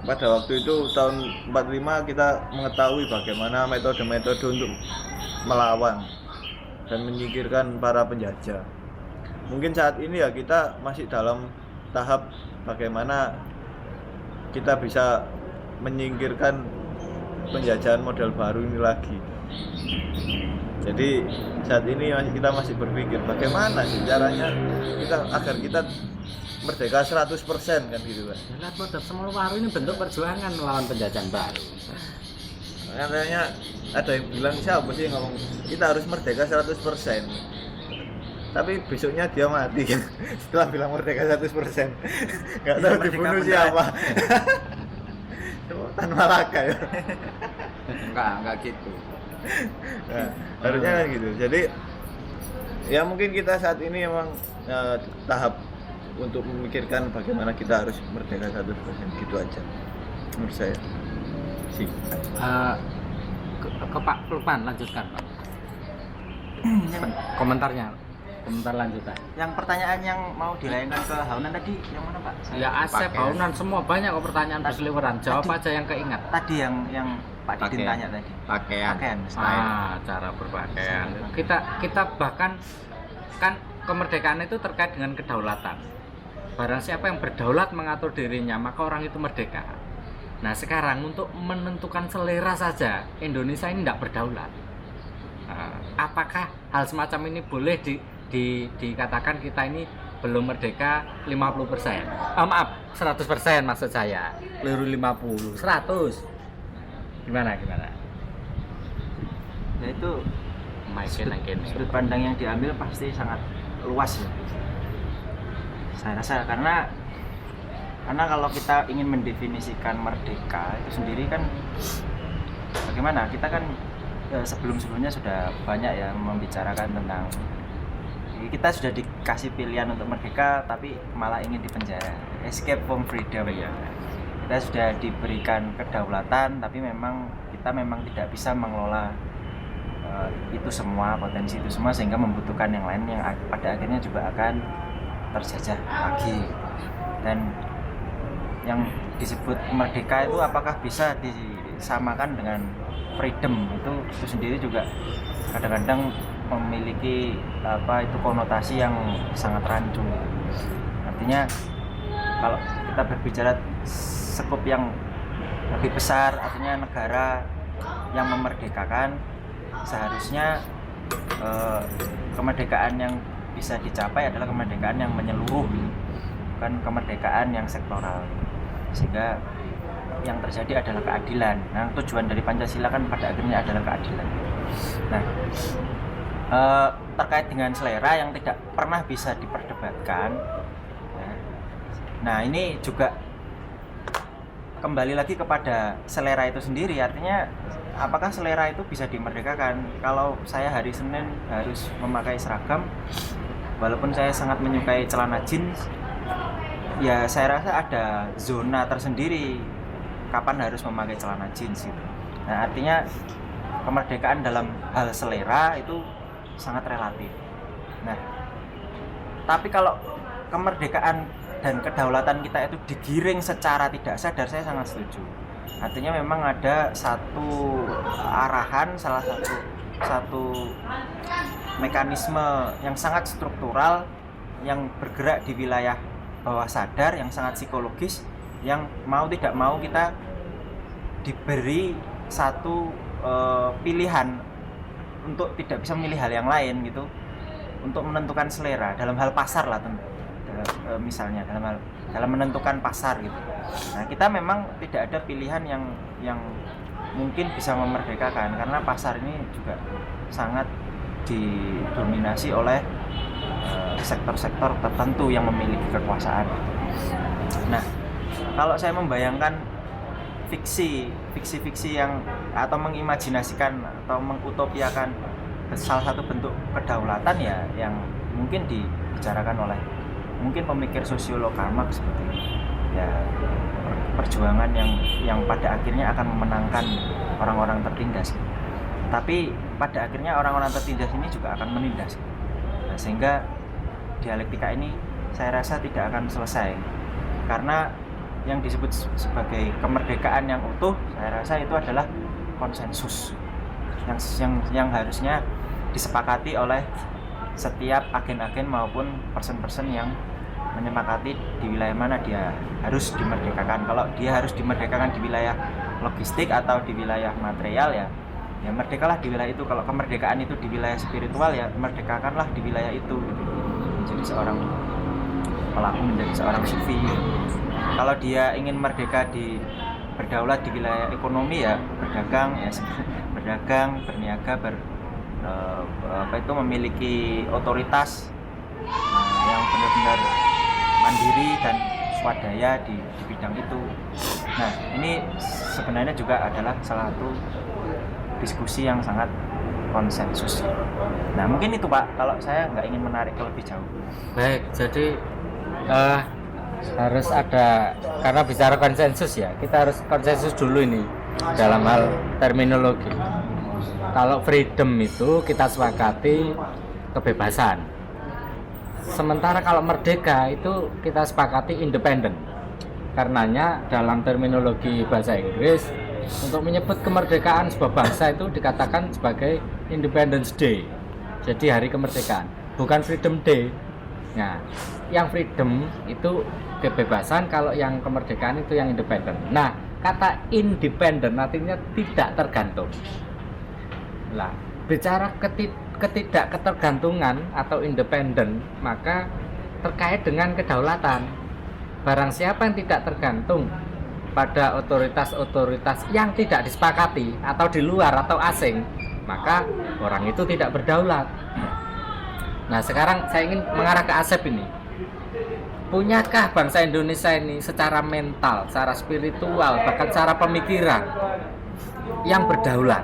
[SPEAKER 2] pada waktu itu tahun 45 kita mengetahui bagaimana metode-metode untuk melawan dan menyingkirkan para penjajah. Mungkin saat ini ya kita masih dalam tahap bagaimana kita bisa menyingkirkan penjajahan model baru ini lagi. Jadi saat ini kita masih berpikir bagaimana sih caranya agar kita merdeka 100% kan gitu kan.
[SPEAKER 1] Lihat model semua baru ini bentuk perjuangan melawan penjajahan baru.
[SPEAKER 2] Katanya ada yang bilang siapa sih yang ngomong kita harus merdeka 100%. Tapi besoknya dia mati setelah bilang merdeka 100%. Enggak tahu dibunuh siapa. Tan Malaka ya.
[SPEAKER 7] Enggak gitu.
[SPEAKER 2] Nah, harusnya kan gitu. Jadi ya mungkin kita saat ini emang tahap untuk memikirkan bagaimana kita harus merdeka 100% gitu aja menurut saya sih.
[SPEAKER 1] Ke Pak Lukman lanjutkan Pak. Komentar lanjutan.
[SPEAKER 4] Yang pertanyaan yang mau dilayangkan ke Haunan tadi yang mana Pak?
[SPEAKER 1] Ya Asep, Haunan semua banyak kok pertanyaan berseliweran. Jawab aja yang keingat.
[SPEAKER 4] Tadi yang Pak Didin tanya tadi.
[SPEAKER 7] Pakaian.
[SPEAKER 1] Cara berpakaian. Kita bahkan kan kemerdekaan itu terkait dengan kedaulatan. Barang siapa yang berdaulat mengatur dirinya, maka orang itu merdeka. Nah sekarang untuk menentukan selera saja Indonesia ini tidak berdaulat. Apakah hal semacam ini boleh dikatakan kita ini belum merdeka 50%? Maaf, 100% maksud saya. Keliru 50, 100. Gimana?
[SPEAKER 4] Ya itu sudut pandang yang diambil pasti sangat luas ya. Saya rasa karena kalau kita ingin mendefinisikan merdeka itu sendiri kan bagaimana? Kita kan sebelum-sebelumnya sudah banyak ya membicarakan tentang kita sudah dikasih pilihan untuk merdeka tapi malah ingin dipenjara, escape from freedom ya. Kita sudah diberikan kedaulatan tapi kita memang tidak bisa mengelola itu semua, potensi itu semua, sehingga membutuhkan yang lain yang pada akhirnya juga akan terjajah lagi. Dan yang disebut merdeka itu apakah bisa disamakan dengan freedom? Itu sendiri juga kadang-kadang memiliki konotasi yang sangat rancu. Artinya kalau kita berbicara sekup yang lebih besar, artinya negara yang memerdekakan, seharusnya kemerdekaan yang bisa dicapai adalah kemerdekaan yang menyeluruh, bukan kemerdekaan yang sektoral, sehingga yang terjadi adalah keadilan. Nah, tujuan dari Pancasila kan pada akhirnya adalah keadilan. Nah, terkait dengan selera yang tidak pernah bisa diperdebatkan, ya. Nah ini juga kembali lagi kepada selera itu sendiri. Artinya apakah selera itu bisa dimerdekakan? Kalau saya hari Senin harus memakai seragam, walaupun saya sangat menyukai celana jeans, ya saya rasa ada zona tersendiri kapan harus memakai celana jeans gitu. Nah artinya kemerdekaan dalam hal selera itu sangat relatif. Nah, tapi kalau kemerdekaan dan kedaulatan kita itu digiring secara tidak sadar, saya sangat setuju. Artinya memang ada satu arahan, salah satu mekanisme yang sangat struktural yang bergerak di wilayah bawah sadar, yang sangat psikologis, yang mau tidak mau kita diberi satu pilihan untuk tidak bisa memilih hal yang lain gitu, untuk menentukan selera dalam hal pasar lah tentu. Misalnya dalam menentukan pasar gitu. Nah kita memang tidak ada pilihan yang mungkin bisa memerdekakan, karena pasar ini juga sangat didominasi oleh sektor-sektor tertentu yang memiliki kekuasaan. Nah kalau saya membayangkan fiksi yang atau mengimajinasikan atau mengutopiakan salah satu bentuk kedaulatan ya yang mungkin dibicarakan oleh mungkin pemikir sosiolog Karl Marx seperti itu. Ya perjuangan yang pada akhirnya akan memenangkan orang-orang tertindas. Tapi pada akhirnya orang-orang tertindas ini juga akan menindas. Nah, sehingga dialektika ini saya rasa tidak akan selesai. Karena yang disebut sebagai kemerdekaan yang utuh, saya rasa itu adalah konsensus yang harusnya disepakati oleh setiap agen-agen maupun person-person yang menyepakati di wilayah mana dia harus dimerdekakan. Kalau dia harus dimerdekakan di wilayah logistik atau di wilayah material, ya merdekalah di wilayah itu. Kalau kemerdekaan itu di wilayah spiritual, ya merdekakanlah di wilayah itu gitu. Menjadi seorang pelaku, menjadi seorang sufi. Kalau dia ingin merdeka berdaulat di wilayah ekonomi, ya berdagang, berniaga, memiliki otoritas yang benar-benar mandiri dan swadaya di bidang itu. Nah, ini sebenarnya juga adalah salah satu diskusi yang sangat konsensus. Nah, mungkin itu Pak, kalau saya nggak ingin menarik ke lebih jauh.
[SPEAKER 1] Baik, jadi harus ada, karena bicara konsensus ya, kita harus konsensus dulu ini dalam hal terminologi. Kalau freedom itu kita sepakati kebebasan. Sementara kalau merdeka itu kita sepakati independen. Karenanya dalam terminologi bahasa Inggris untuk menyebut kemerdekaan sebuah bangsa itu dikatakan sebagai Independence Day. Jadi hari kemerdekaan, bukan Freedom Day. Nah, yang freedom itu kebebasan, kalau yang kemerdekaan itu yang independen. Nah, kata independen artinya tidak tergantung. Nah, bicara ketidakketergantungan atau independen, maka terkait dengan kedaulatan. Barang siapa yang tidak tergantung pada otoritas-otoritas yang tidak disepakati atau di luar atau asing, maka orang itu tidak berdaulat. Nah, sekarang saya ingin mengarah ke Asep ini. Punyakah bangsa Indonesia ini secara mental, secara spiritual, bahkan secara pemikiran yang berdaulat?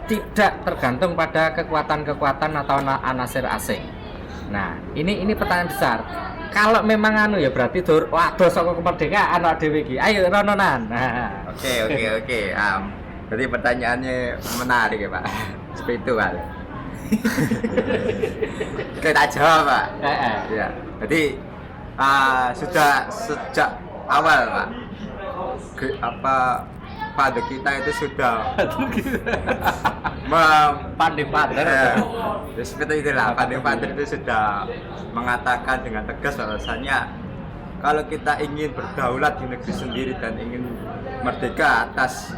[SPEAKER 1] Tidak tergantung pada kekuatan-kekuatan atau anasir asing. Nah, ini pertanyaan besar. Kalau memang ya berarti saka kemerdekaan dhewe iki. Ayo rononan. Nah.
[SPEAKER 7] Oke. Berarti pertanyaannya menarik ya, Pak. Spiritual. Kita jawab, Pak. Ya. Jadi sudah sejak awal, Pak. Pada kita itu sudah
[SPEAKER 1] pandai-pandai.
[SPEAKER 7] Seperti itulah, pandai-pandai itu sudah mengatakan dengan tegas bahwasanya kalau kita ingin berdaulat di negeri sendiri dan ingin merdeka atas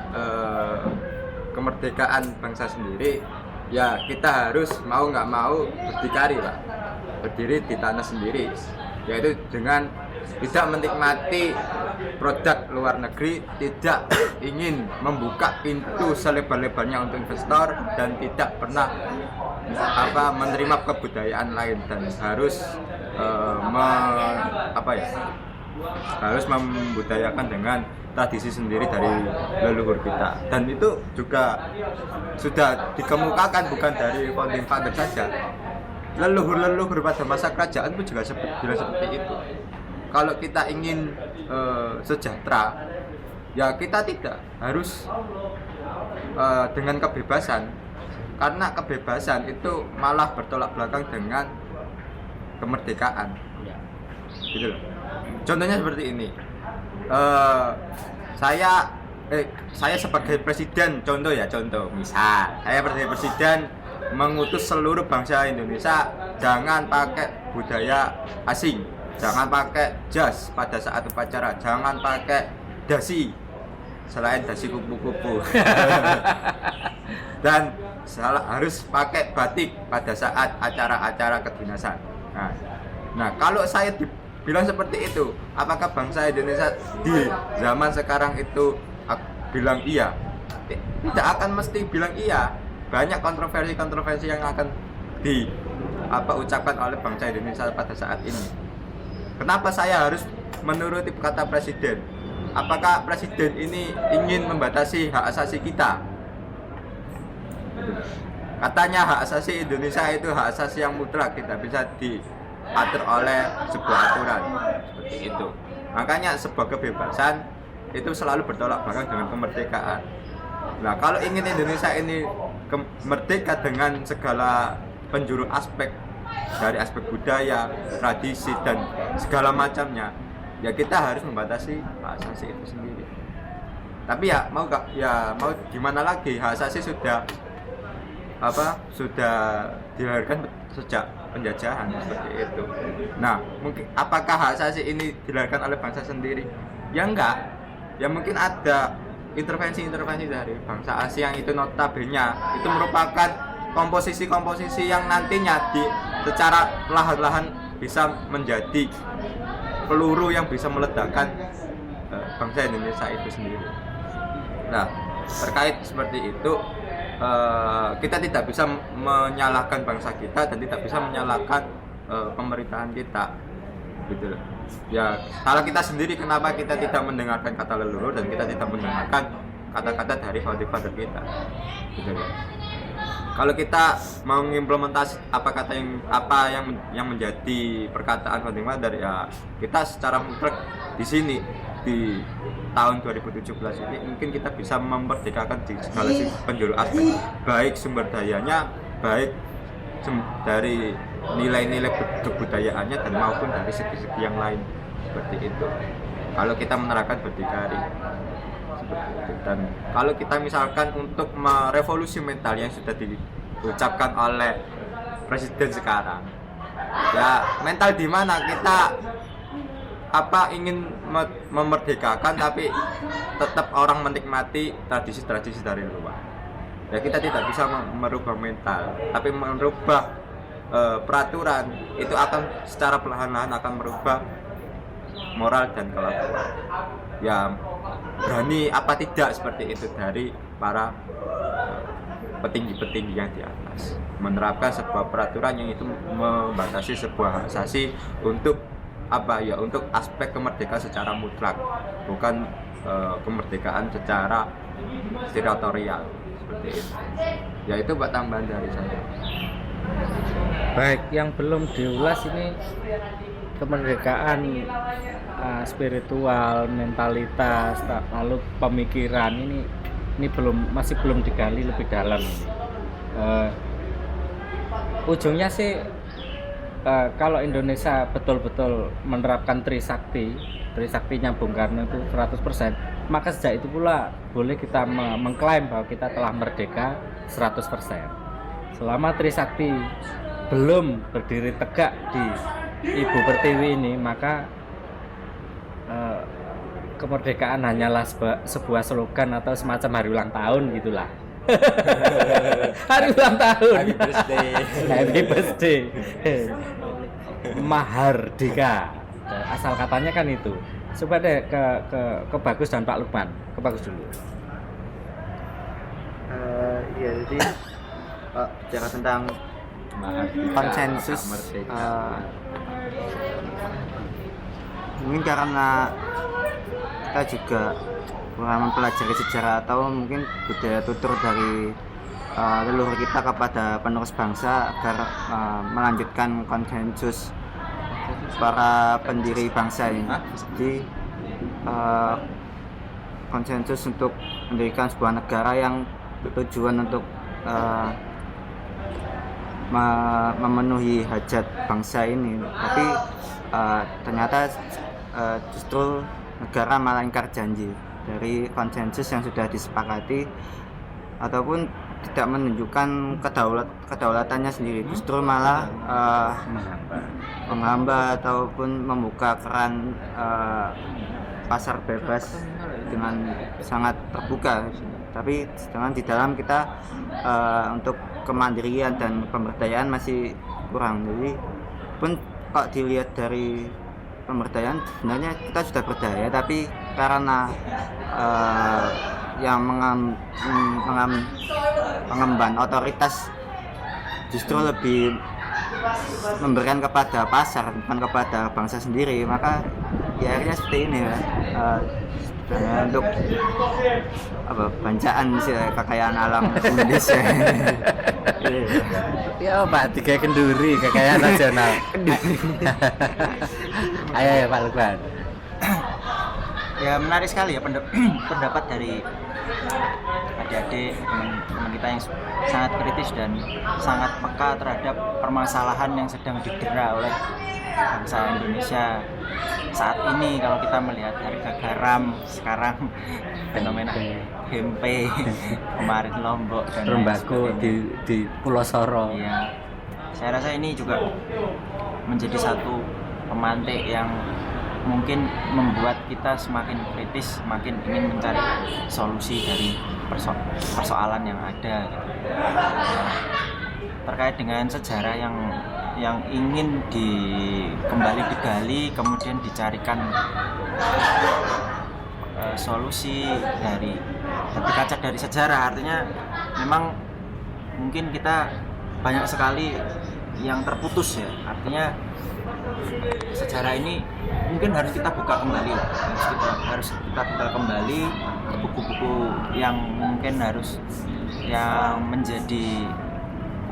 [SPEAKER 7] kemerdekaan bangsa sendiri, ya kita harus mau nggak mau berdikari, Pak, berdiri di tanah sendiri, yaitu dengan tidak menikmati produk luar negeri, tidak ingin membuka pintu selebar-lebarnya untuk investor, dan tidak pernah menerima kebudayaan lain, dan harus harus membudayakan dengan tradisi sendiri dari leluhur kita. Dan itu juga sudah dikemukakan bukan dari founding father saja. Leluhur-leluhur pada masa kerajaan pun juga bilang seperti itu. Kalau kita ingin sejahtera, ya kita tidak harus dengan kebebasan, karena kebebasan itu malah bertolak belakang dengan kemerdekaan. Gitu loh. Contohnya seperti ini. Saya sebagai presiden, contoh, misal saya sebagai presiden mengutus seluruh bangsa Indonesia jangan pakai budaya asing, jangan pakai jas pada saat upacara, jangan pakai dasi selain dasi kupu-kupu dan harus pakai batik pada saat acara-acara kedinasan. Nah, kalau saya dibilang seperti itu, apakah bangsa Indonesia di zaman sekarang itu bilang iya? Tidak akan mesti bilang iya. Banyak kontroversi yang akan ucapkan oleh bangsa Indonesia pada saat ini. Kenapa saya harus menuruti kata presiden? Apakah presiden ini ingin membatasi hak asasi kita? Katanya hak asasi Indonesia itu hak asasi yang mutlak, tidak bisa diatur oleh sebuah aturan seperti itu. Makanya sebuah kebebasan itu selalu bertolak belakang dengan kemerdekaan. Nah, kalau ingin Indonesia ini merdeka dengan segala penjuru aspek, dari aspek budaya, tradisi, dan segala macamnya, ya kita harus membatasi hak asasi itu sendiri. Tapi ya mau gimana lagi, hak asasi sudah dilahirkan sejak penjajahan seperti itu. Nah, mungkin apakah hak asasi ini dilahirkan oleh bangsa sendiri? Ya enggak. Ya mungkin ada intervensi-intervensi dari bangsa asing yang itu notabene itu merupakan komposisi-komposisi yang nantinya secara perlahan-lahan bisa menjadi peluru yang bisa meledakkan bangsa Indonesia itu sendiri. Nah, terkait seperti itu, kita tidak bisa menyalahkan bangsa kita dan tidak bisa menyalahkan pemerintahan kita, gitu. Ya, kalau kita sendiri, kenapa kita tidak mendengarkan kata leluhur dan kita tidak mendengarkan kata-kata dari founder kita, gitu ya. Kalau kita mau mengimplementasi apa yang menjadi perkataan founding father, ya kita secara mutlak di sini di tahun 2017 ini mungkin kita bisa memerdekakan di segala penjuru aspek, baik sumber dayanya, baik dari nilai-nilai kebudayaannya dan maupun dari segi-segi yang lain seperti itu. Kalau kita menerapkan berdikari seperti itu, dan kalau kita misalkan untuk merevolusi mental yang sudah diucapkan oleh presiden sekarang, ya mental di mana kita ingin memerdekakan tapi tetap orang menikmati tradisi-tradisi dari luar. Ya kita tidak bisa merubah mental, tapi merubah peraturan itu akan secara perlahan-lahan akan merubah moral dan kelakuan. Ya berani apa tidak seperti itu dari para petinggi-petinggi yang di atas menerapkan sebuah peraturan yang itu membatasi sebuah hak asasi untuk untuk aspek kemerdekaan secara mutlak, bukan kemerdekaan secara teritorial seperti itu. Ya itu buat tambahan dari saya.
[SPEAKER 1] Baik, yang belum diulas ini kemerdekaan spiritual, mentalitas, lalu pemikiran ini masih belum digali lebih dalam. Ujungnya sih kalau Indonesia betul-betul menerapkan Trisaktinya Bung Karno itu 100%, maka sejak itu pula boleh kita mengklaim bahwa kita telah merdeka 100%. Selama Trisakti belum berdiri tegak di Ibu Pertiwi ini, maka kemerdekaan hanyalah sebuah slogan atau semacam hari ulang tahun gitulah. Hari ulang tahun. Happy birthday. Happy birthday. Mahardika. Asal katanya kan itu. Coba deh ke Bagus dan Pak Lukman. Ke Bagus dulu.
[SPEAKER 3] Ya jadi bicara tentang konsensus, mungkin karena kita juga kurang mempelajari sejarah atau mungkin budaya tutur dari leluhur kita kepada penerus bangsa agar melanjutkan konsensus para pendiri bangsa ini. Jadi konsensus untuk mendirikan sebuah negara yang bertujuan untuk memenuhi hajat bangsa ini, tapi ternyata justru negara malah ingkar janji dari konsensus yang sudah disepakati ataupun tidak menunjukkan kedaulatannya sendiri, justru malah menghambat ataupun membuka keran pasar bebas dengan sangat terbuka. Tapi sedangkan di dalam kita untuk kemandirian dan pemberdayaan masih kurang. Jadi pun kalau dilihat dari pemberdayaan sebenarnya kita sudah berdaya, tapi karena yang mengemban otoritas justru lebih memberikan kepada pasar bukan kepada bangsa sendiri, maka ya akhirnya seperti ini ya. Untuk bancaan kekayaan alam Indonesia.
[SPEAKER 1] Ya Pak, tiga kenduri kekayaan nasional. Ayo Pak Lukman.
[SPEAKER 4] Ya menarik sekali ya pendapat dari adik-adik teman kita yang sangat kritis dan sangat peka terhadap permasalahan yang sedang didera oleh bangsa Indonesia saat ini kalau kita melihat harga garam sekarang, fenomena tempe kemarin Lombok dan lain
[SPEAKER 1] Rembako
[SPEAKER 4] sebagainya.
[SPEAKER 1] di Pulau Soro.
[SPEAKER 4] Iya, saya rasa ini juga menjadi satu pemantik yang mungkin membuat kita semakin kritis, semakin ingin mencari solusi dari persoalan yang ada gitu. Nah, terkait dengan sejarah yang ingin kembali digali, kemudian dicarikan solusi dari berkaca dari sejarah. Artinya memang mungkin kita banyak sekali yang terputus ya, artinya sejarah ini mungkin harus kita buka kembali, harus kita buka kembali buku-buku yang mungkin yang menjadi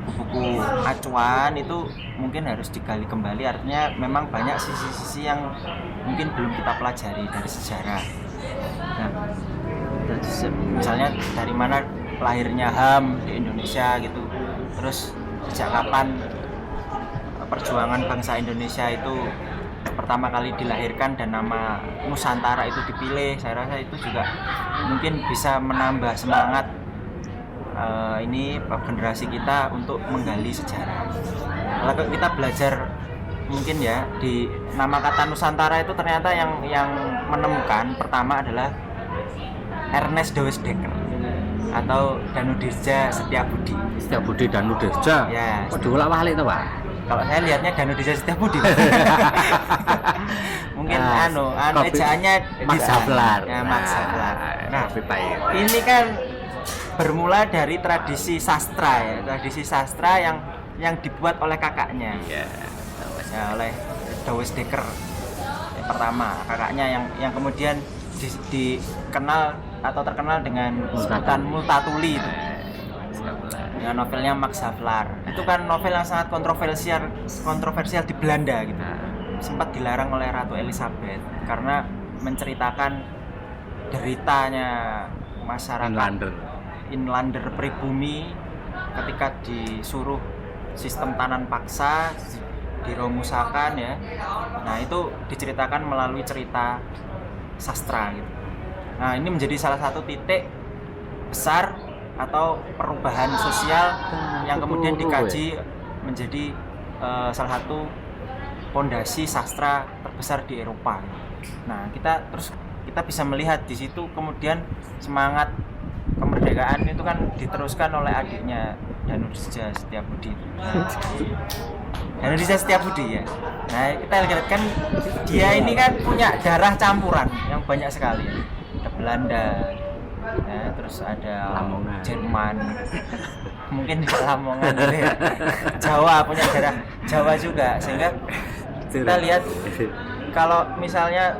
[SPEAKER 4] buku-buku acuan itu mungkin harus digali kembali. Artinya memang banyak sisi-sisi yang mungkin belum kita pelajari dari sejarah. Nah, misalnya dari mana lahirnya HAM di Indonesia gitu, terus sejak kapan perjuangan bangsa Indonesia itu pertama kali dilahirkan dan nama Nusantara itu dipilih. Saya rasa itu juga mungkin bisa menambah semangat ini generasi kita untuk menggali sejarah. Kalau kita belajar mungkin ya di nama kata Nusantara itu ternyata yang menemukan pertama adalah Ernest Dewesdeker atau Danudirja Setiabudi.
[SPEAKER 1] Setiabudi Danudirja.
[SPEAKER 4] Ya.
[SPEAKER 1] Kok diulang-alik tuh, Pak?
[SPEAKER 4] Kalau saya lihatnya Danudirja Setiabudi. Mungkin
[SPEAKER 1] Kopi-
[SPEAKER 4] ejaannya
[SPEAKER 1] Max Havelaar.
[SPEAKER 4] Ya, Max Havelaar. Nah,
[SPEAKER 1] Kopi pahit.
[SPEAKER 4] ini kan bermula dari tradisi sastra ya, tradisi sastra yang dibuat oleh kakaknya.
[SPEAKER 1] Iya.
[SPEAKER 4] Ya, oleh Dewesdeker yang pertama, kakaknya yang kemudian dikenal atau terkenal dengan sebutan Multatuli itu. Ya, novelnya Max Havelaar. Itu kan novel yang sangat kontroversial di Belanda gitu. Sempat dilarang oleh Ratu Elizabeth karena menceritakan deritanya masyarakat inlander pribumi ketika disuruh sistem tanan paksa, diromusakan ya. Nah, itu diceritakan melalui cerita sastra gitu. Nah, ini menjadi salah satu titik besar atau perubahan sosial yang kemudian dikaji menjadi salah satu fondasi sastra terbesar di Eropa. Nah, kita bisa melihat di situ kemudian semangat kemerdekaan itu kan diteruskan oleh adiknya Danudirja Setiabudi. Danudirja Setiabudi ya. Nah, kita lihat kan dia ini kan punya darah campuran yang banyak sekali. Ada Belanda, ya, terus ada
[SPEAKER 1] Lamongan.
[SPEAKER 4] Jerman, mungkin di Lamongan, ya. Jawa, punya darah Jawa juga, sehingga kita lihat kalau misalnya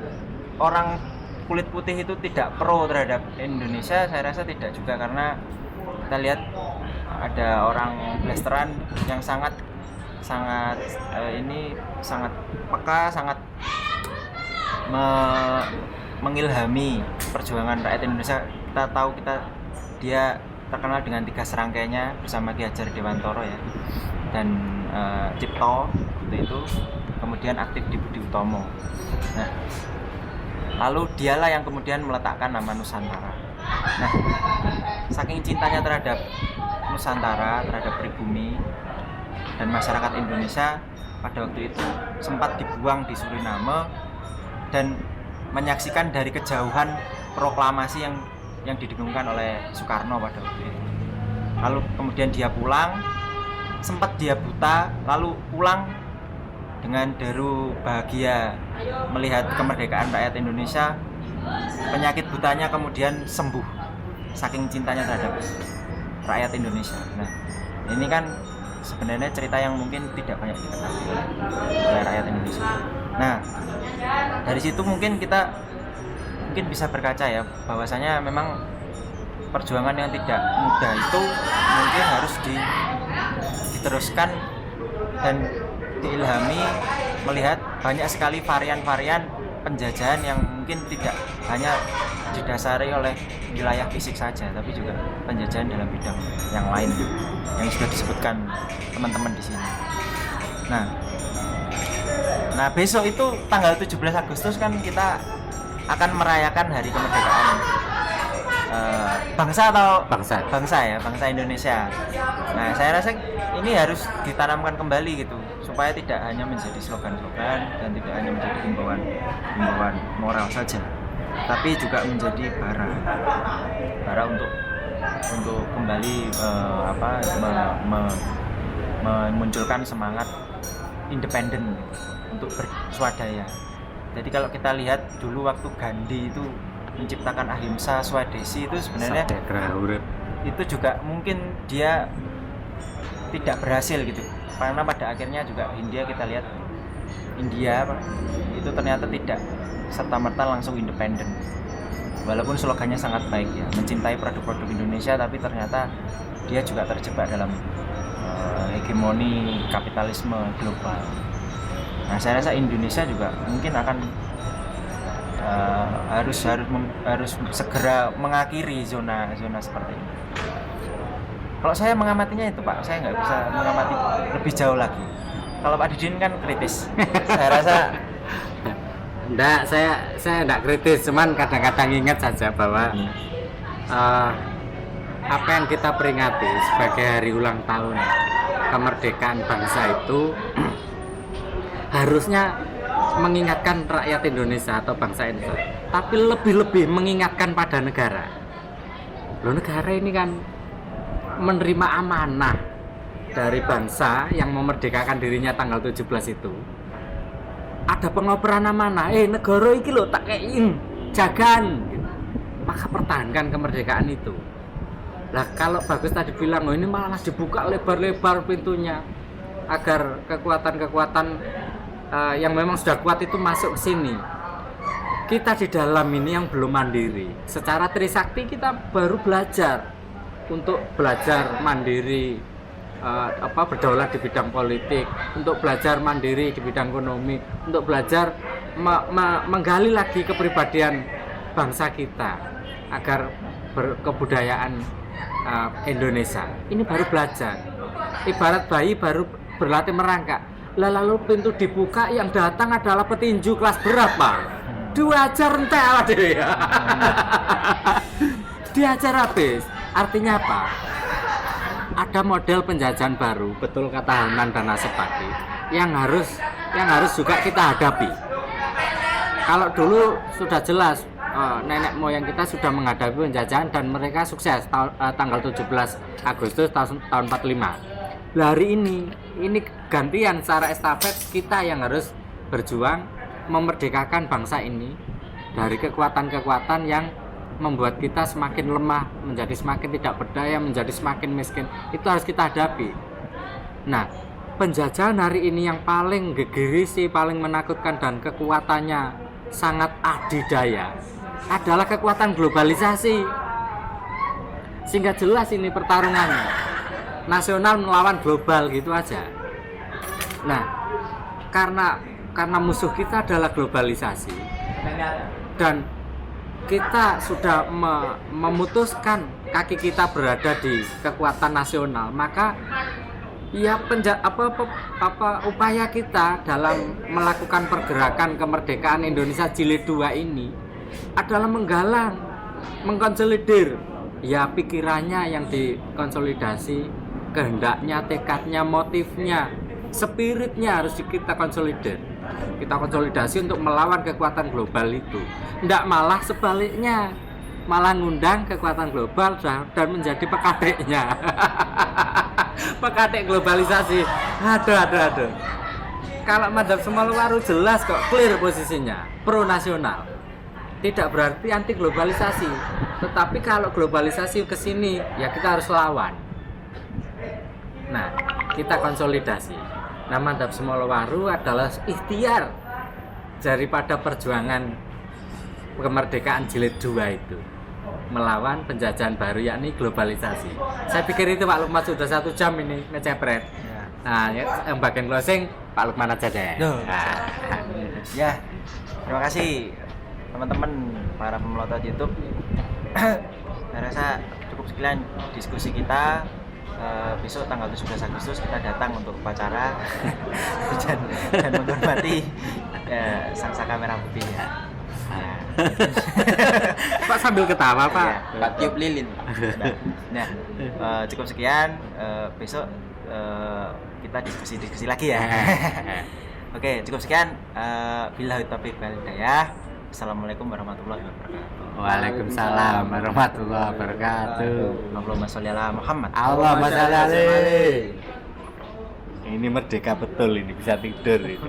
[SPEAKER 4] orang kulit putih itu tidak pro terhadap Indonesia, saya rasa tidak juga, karena kita lihat ada orang blasteran yang sangat peka, sangat mengilhami perjuangan rakyat Indonesia. Kita tahu dia terkenal dengan 3 serangkainya bersama Ki Hajar Dewantoro ya, dan Cipto itu, kemudian aktif di Budi Utomo. Nah, lalu dialah yang kemudian meletakkan nama Nusantara. Nah, saking cintanya terhadap Nusantara, terhadap pribumi dan masyarakat Indonesia, pada waktu itu sempat dibuang di Suriname dan menyaksikan dari kejauhan proklamasi yang didengungkan oleh Soekarno pada waktu itu. Lalu kemudian dia pulang, sempat dia buta, lalu pulang dengan deru bahagia melihat kemerdekaan rakyat Indonesia. Penyakit butanya kemudian sembuh saking cintanya terhadap rakyat Indonesia. Nah, ini kan sebenarnya cerita yang mungkin tidak banyak diketahui oleh rakyat Indonesia. Nah, dari situ mungkin kita bisa berkaca ya, bahwasanya memang perjuangan yang tidak mudah itu mungkin harus diteruskan dan diilhami melihat banyak sekali varian-varian penjajahan yang mungkin tidak hanya didasari oleh wilayah fisik saja, tapi juga penjajahan dalam bidang yang lain yang sudah disebutkan teman-teman di sini. Nah, Nah, besok itu tanggal 17 Agustus kan kita akan merayakan hari kemerdekaan bangsa atau bangsa Indonesia. Nah, saya rasa ini harus ditanamkan kembali gitu supaya tidak hanya menjadi slogan-slogan dan tidak hanya menjadi himbauan moral saja, tapi juga menjadi bara untuk kembali memunculkan semangat independen gitu, untuk berswadaya. Jadi kalau kita lihat dulu waktu Gandhi itu menciptakan ahimsa swadesi itu sebenarnya itu juga mungkin dia tidak berhasil gitu, karena pada akhirnya juga India itu ternyata tidak serta-merta langsung independen, walaupun slogannya sangat baik ya, mencintai produk-produk Indonesia, tapi ternyata dia juga terjebak dalam hegemoni kapitalisme global. Nah, saya rasa Indonesia juga mungkin akan harus segera mengakhiri zona seperti ini. Kalau saya mengamatinya itu Pak, saya nggak bisa mengamati lebih jauh lagi. Kalau Pak Didin kan kritis, saya rasa
[SPEAKER 1] enggak, saya enggak kritis, cuman kadang-kadang ingat saja bahwa apa yang kita peringati sebagai hari ulang tahun kemerdekaan bangsa itu harusnya mengingatkan rakyat Indonesia atau bangsa Indonesia, tapi lebih-lebih mengingatkan pada negara. Loh, negara ini kan menerima amanah dari bangsa yang memerdekakan dirinya tanggal 17 itu. Ada pengoperan amanah, negara iki lho tak keiin, jagan gitu. Maka pertahankan kemerdekaan itu. Lah kalau Bagus tadi bilang, oh ini malah dibuka lebar-lebar pintunya agar kekuatan-kekuatan yang memang sudah kuat itu masuk ke sini. Kita di dalam ini yang belum mandiri. Secara Trisakti kita baru belajar untuk belajar mandiri, berdaulat di bidang politik, untuk belajar mandiri di bidang ekonomi, untuk belajar menggali lagi kepribadian bangsa kita agar berkebudayaan Indonesia. Ini baru belajar. Ibarat bayi baru berlatih merangkak. Lalu pintu dibuka, yang datang adalah petinju kelas berapa? Diajar entek waduh ya. Diajar habis. Artinya apa? Ada model penjajahan baru, betul kata Hanan dan Nasepati, yang harus juga kita hadapi. Kalau dulu sudah jelas nenek moyang kita sudah menghadapi penjajahan dan mereka sukses tanggal 17 Agustus tahun 45. Lah hari ini gantian secara estafet, kita yang harus berjuang memerdekakan bangsa ini dari kekuatan-kekuatan yang membuat kita semakin lemah, menjadi semakin tidak berdaya, menjadi semakin miskin. Itu harus kita hadapi. Nah, penjajahan hari ini yang paling gegirisi, paling menakutkan dan kekuatannya sangat adidaya adalah kekuatan globalisasi. Sehingga jelas ini pertarungannya. Nasional melawan global gitu aja. Nah, karena musuh kita adalah globalisasi dan kita sudah memutuskan kaki kita berada di kekuatan nasional, maka ya upaya kita dalam melakukan pergerakan kemerdekaan Indonesia Jilid 2 ini adalah menggalang, mengkonsolidir ya pikirannya yang dikonsolidasi, kehendaknya, tekadnya, motifnya, spiritnya harus kita konsolidir. Kita konsolidasi untuk melawan kekuatan global itu. Tidak malah sebaliknya, malah ngundang kekuatan global dan menjadi pekadeknya. Pekadek globalisasi. Aduh. Kalau Madhab Sumolowaru jelas kok, clear posisinya, pro nasional. Tidak berarti anti globalisasi. Tetapi kalau globalisasi ke sini, ya kita harus lawan. Nah, kita konsolidasi. Nah, Madhab Sumolowaru adalah ikhtiar daripada perjuangan kemerdekaan jilid 2 itu, melawan penjajahan baru yakni globalisasi. Saya pikir itu Pak Lukman sudah 1 jam ini ngecepret. Nah, yang bagian closing Pak Lukman aja deh.
[SPEAKER 4] Ya, terima kasih teman-teman para pemelotot YouTube. Saya rasa cukup sekian diskusi kita. besok tanggal 17 Agustus kita datang untuk upacara dan menghormati sang saka merah putih ya.
[SPEAKER 1] Pak sambil ketawa Pak.
[SPEAKER 4] Iya,
[SPEAKER 7] Pak tiup lilin.
[SPEAKER 4] Nah, cukup sekian. Besok kita diskusi lagi ya. Oke, cukup sekian. Billahi taufiq wal hidayah. Assalamualaikum warahmatullahi wabarakatuh.
[SPEAKER 1] Waalaikumsalam warahmatullahi wabarakatuh.
[SPEAKER 4] Allahumma sholli ala Muhammad.
[SPEAKER 1] Allahumma sholli alaihi. Ini merdeka betul ini bisa tidur ini.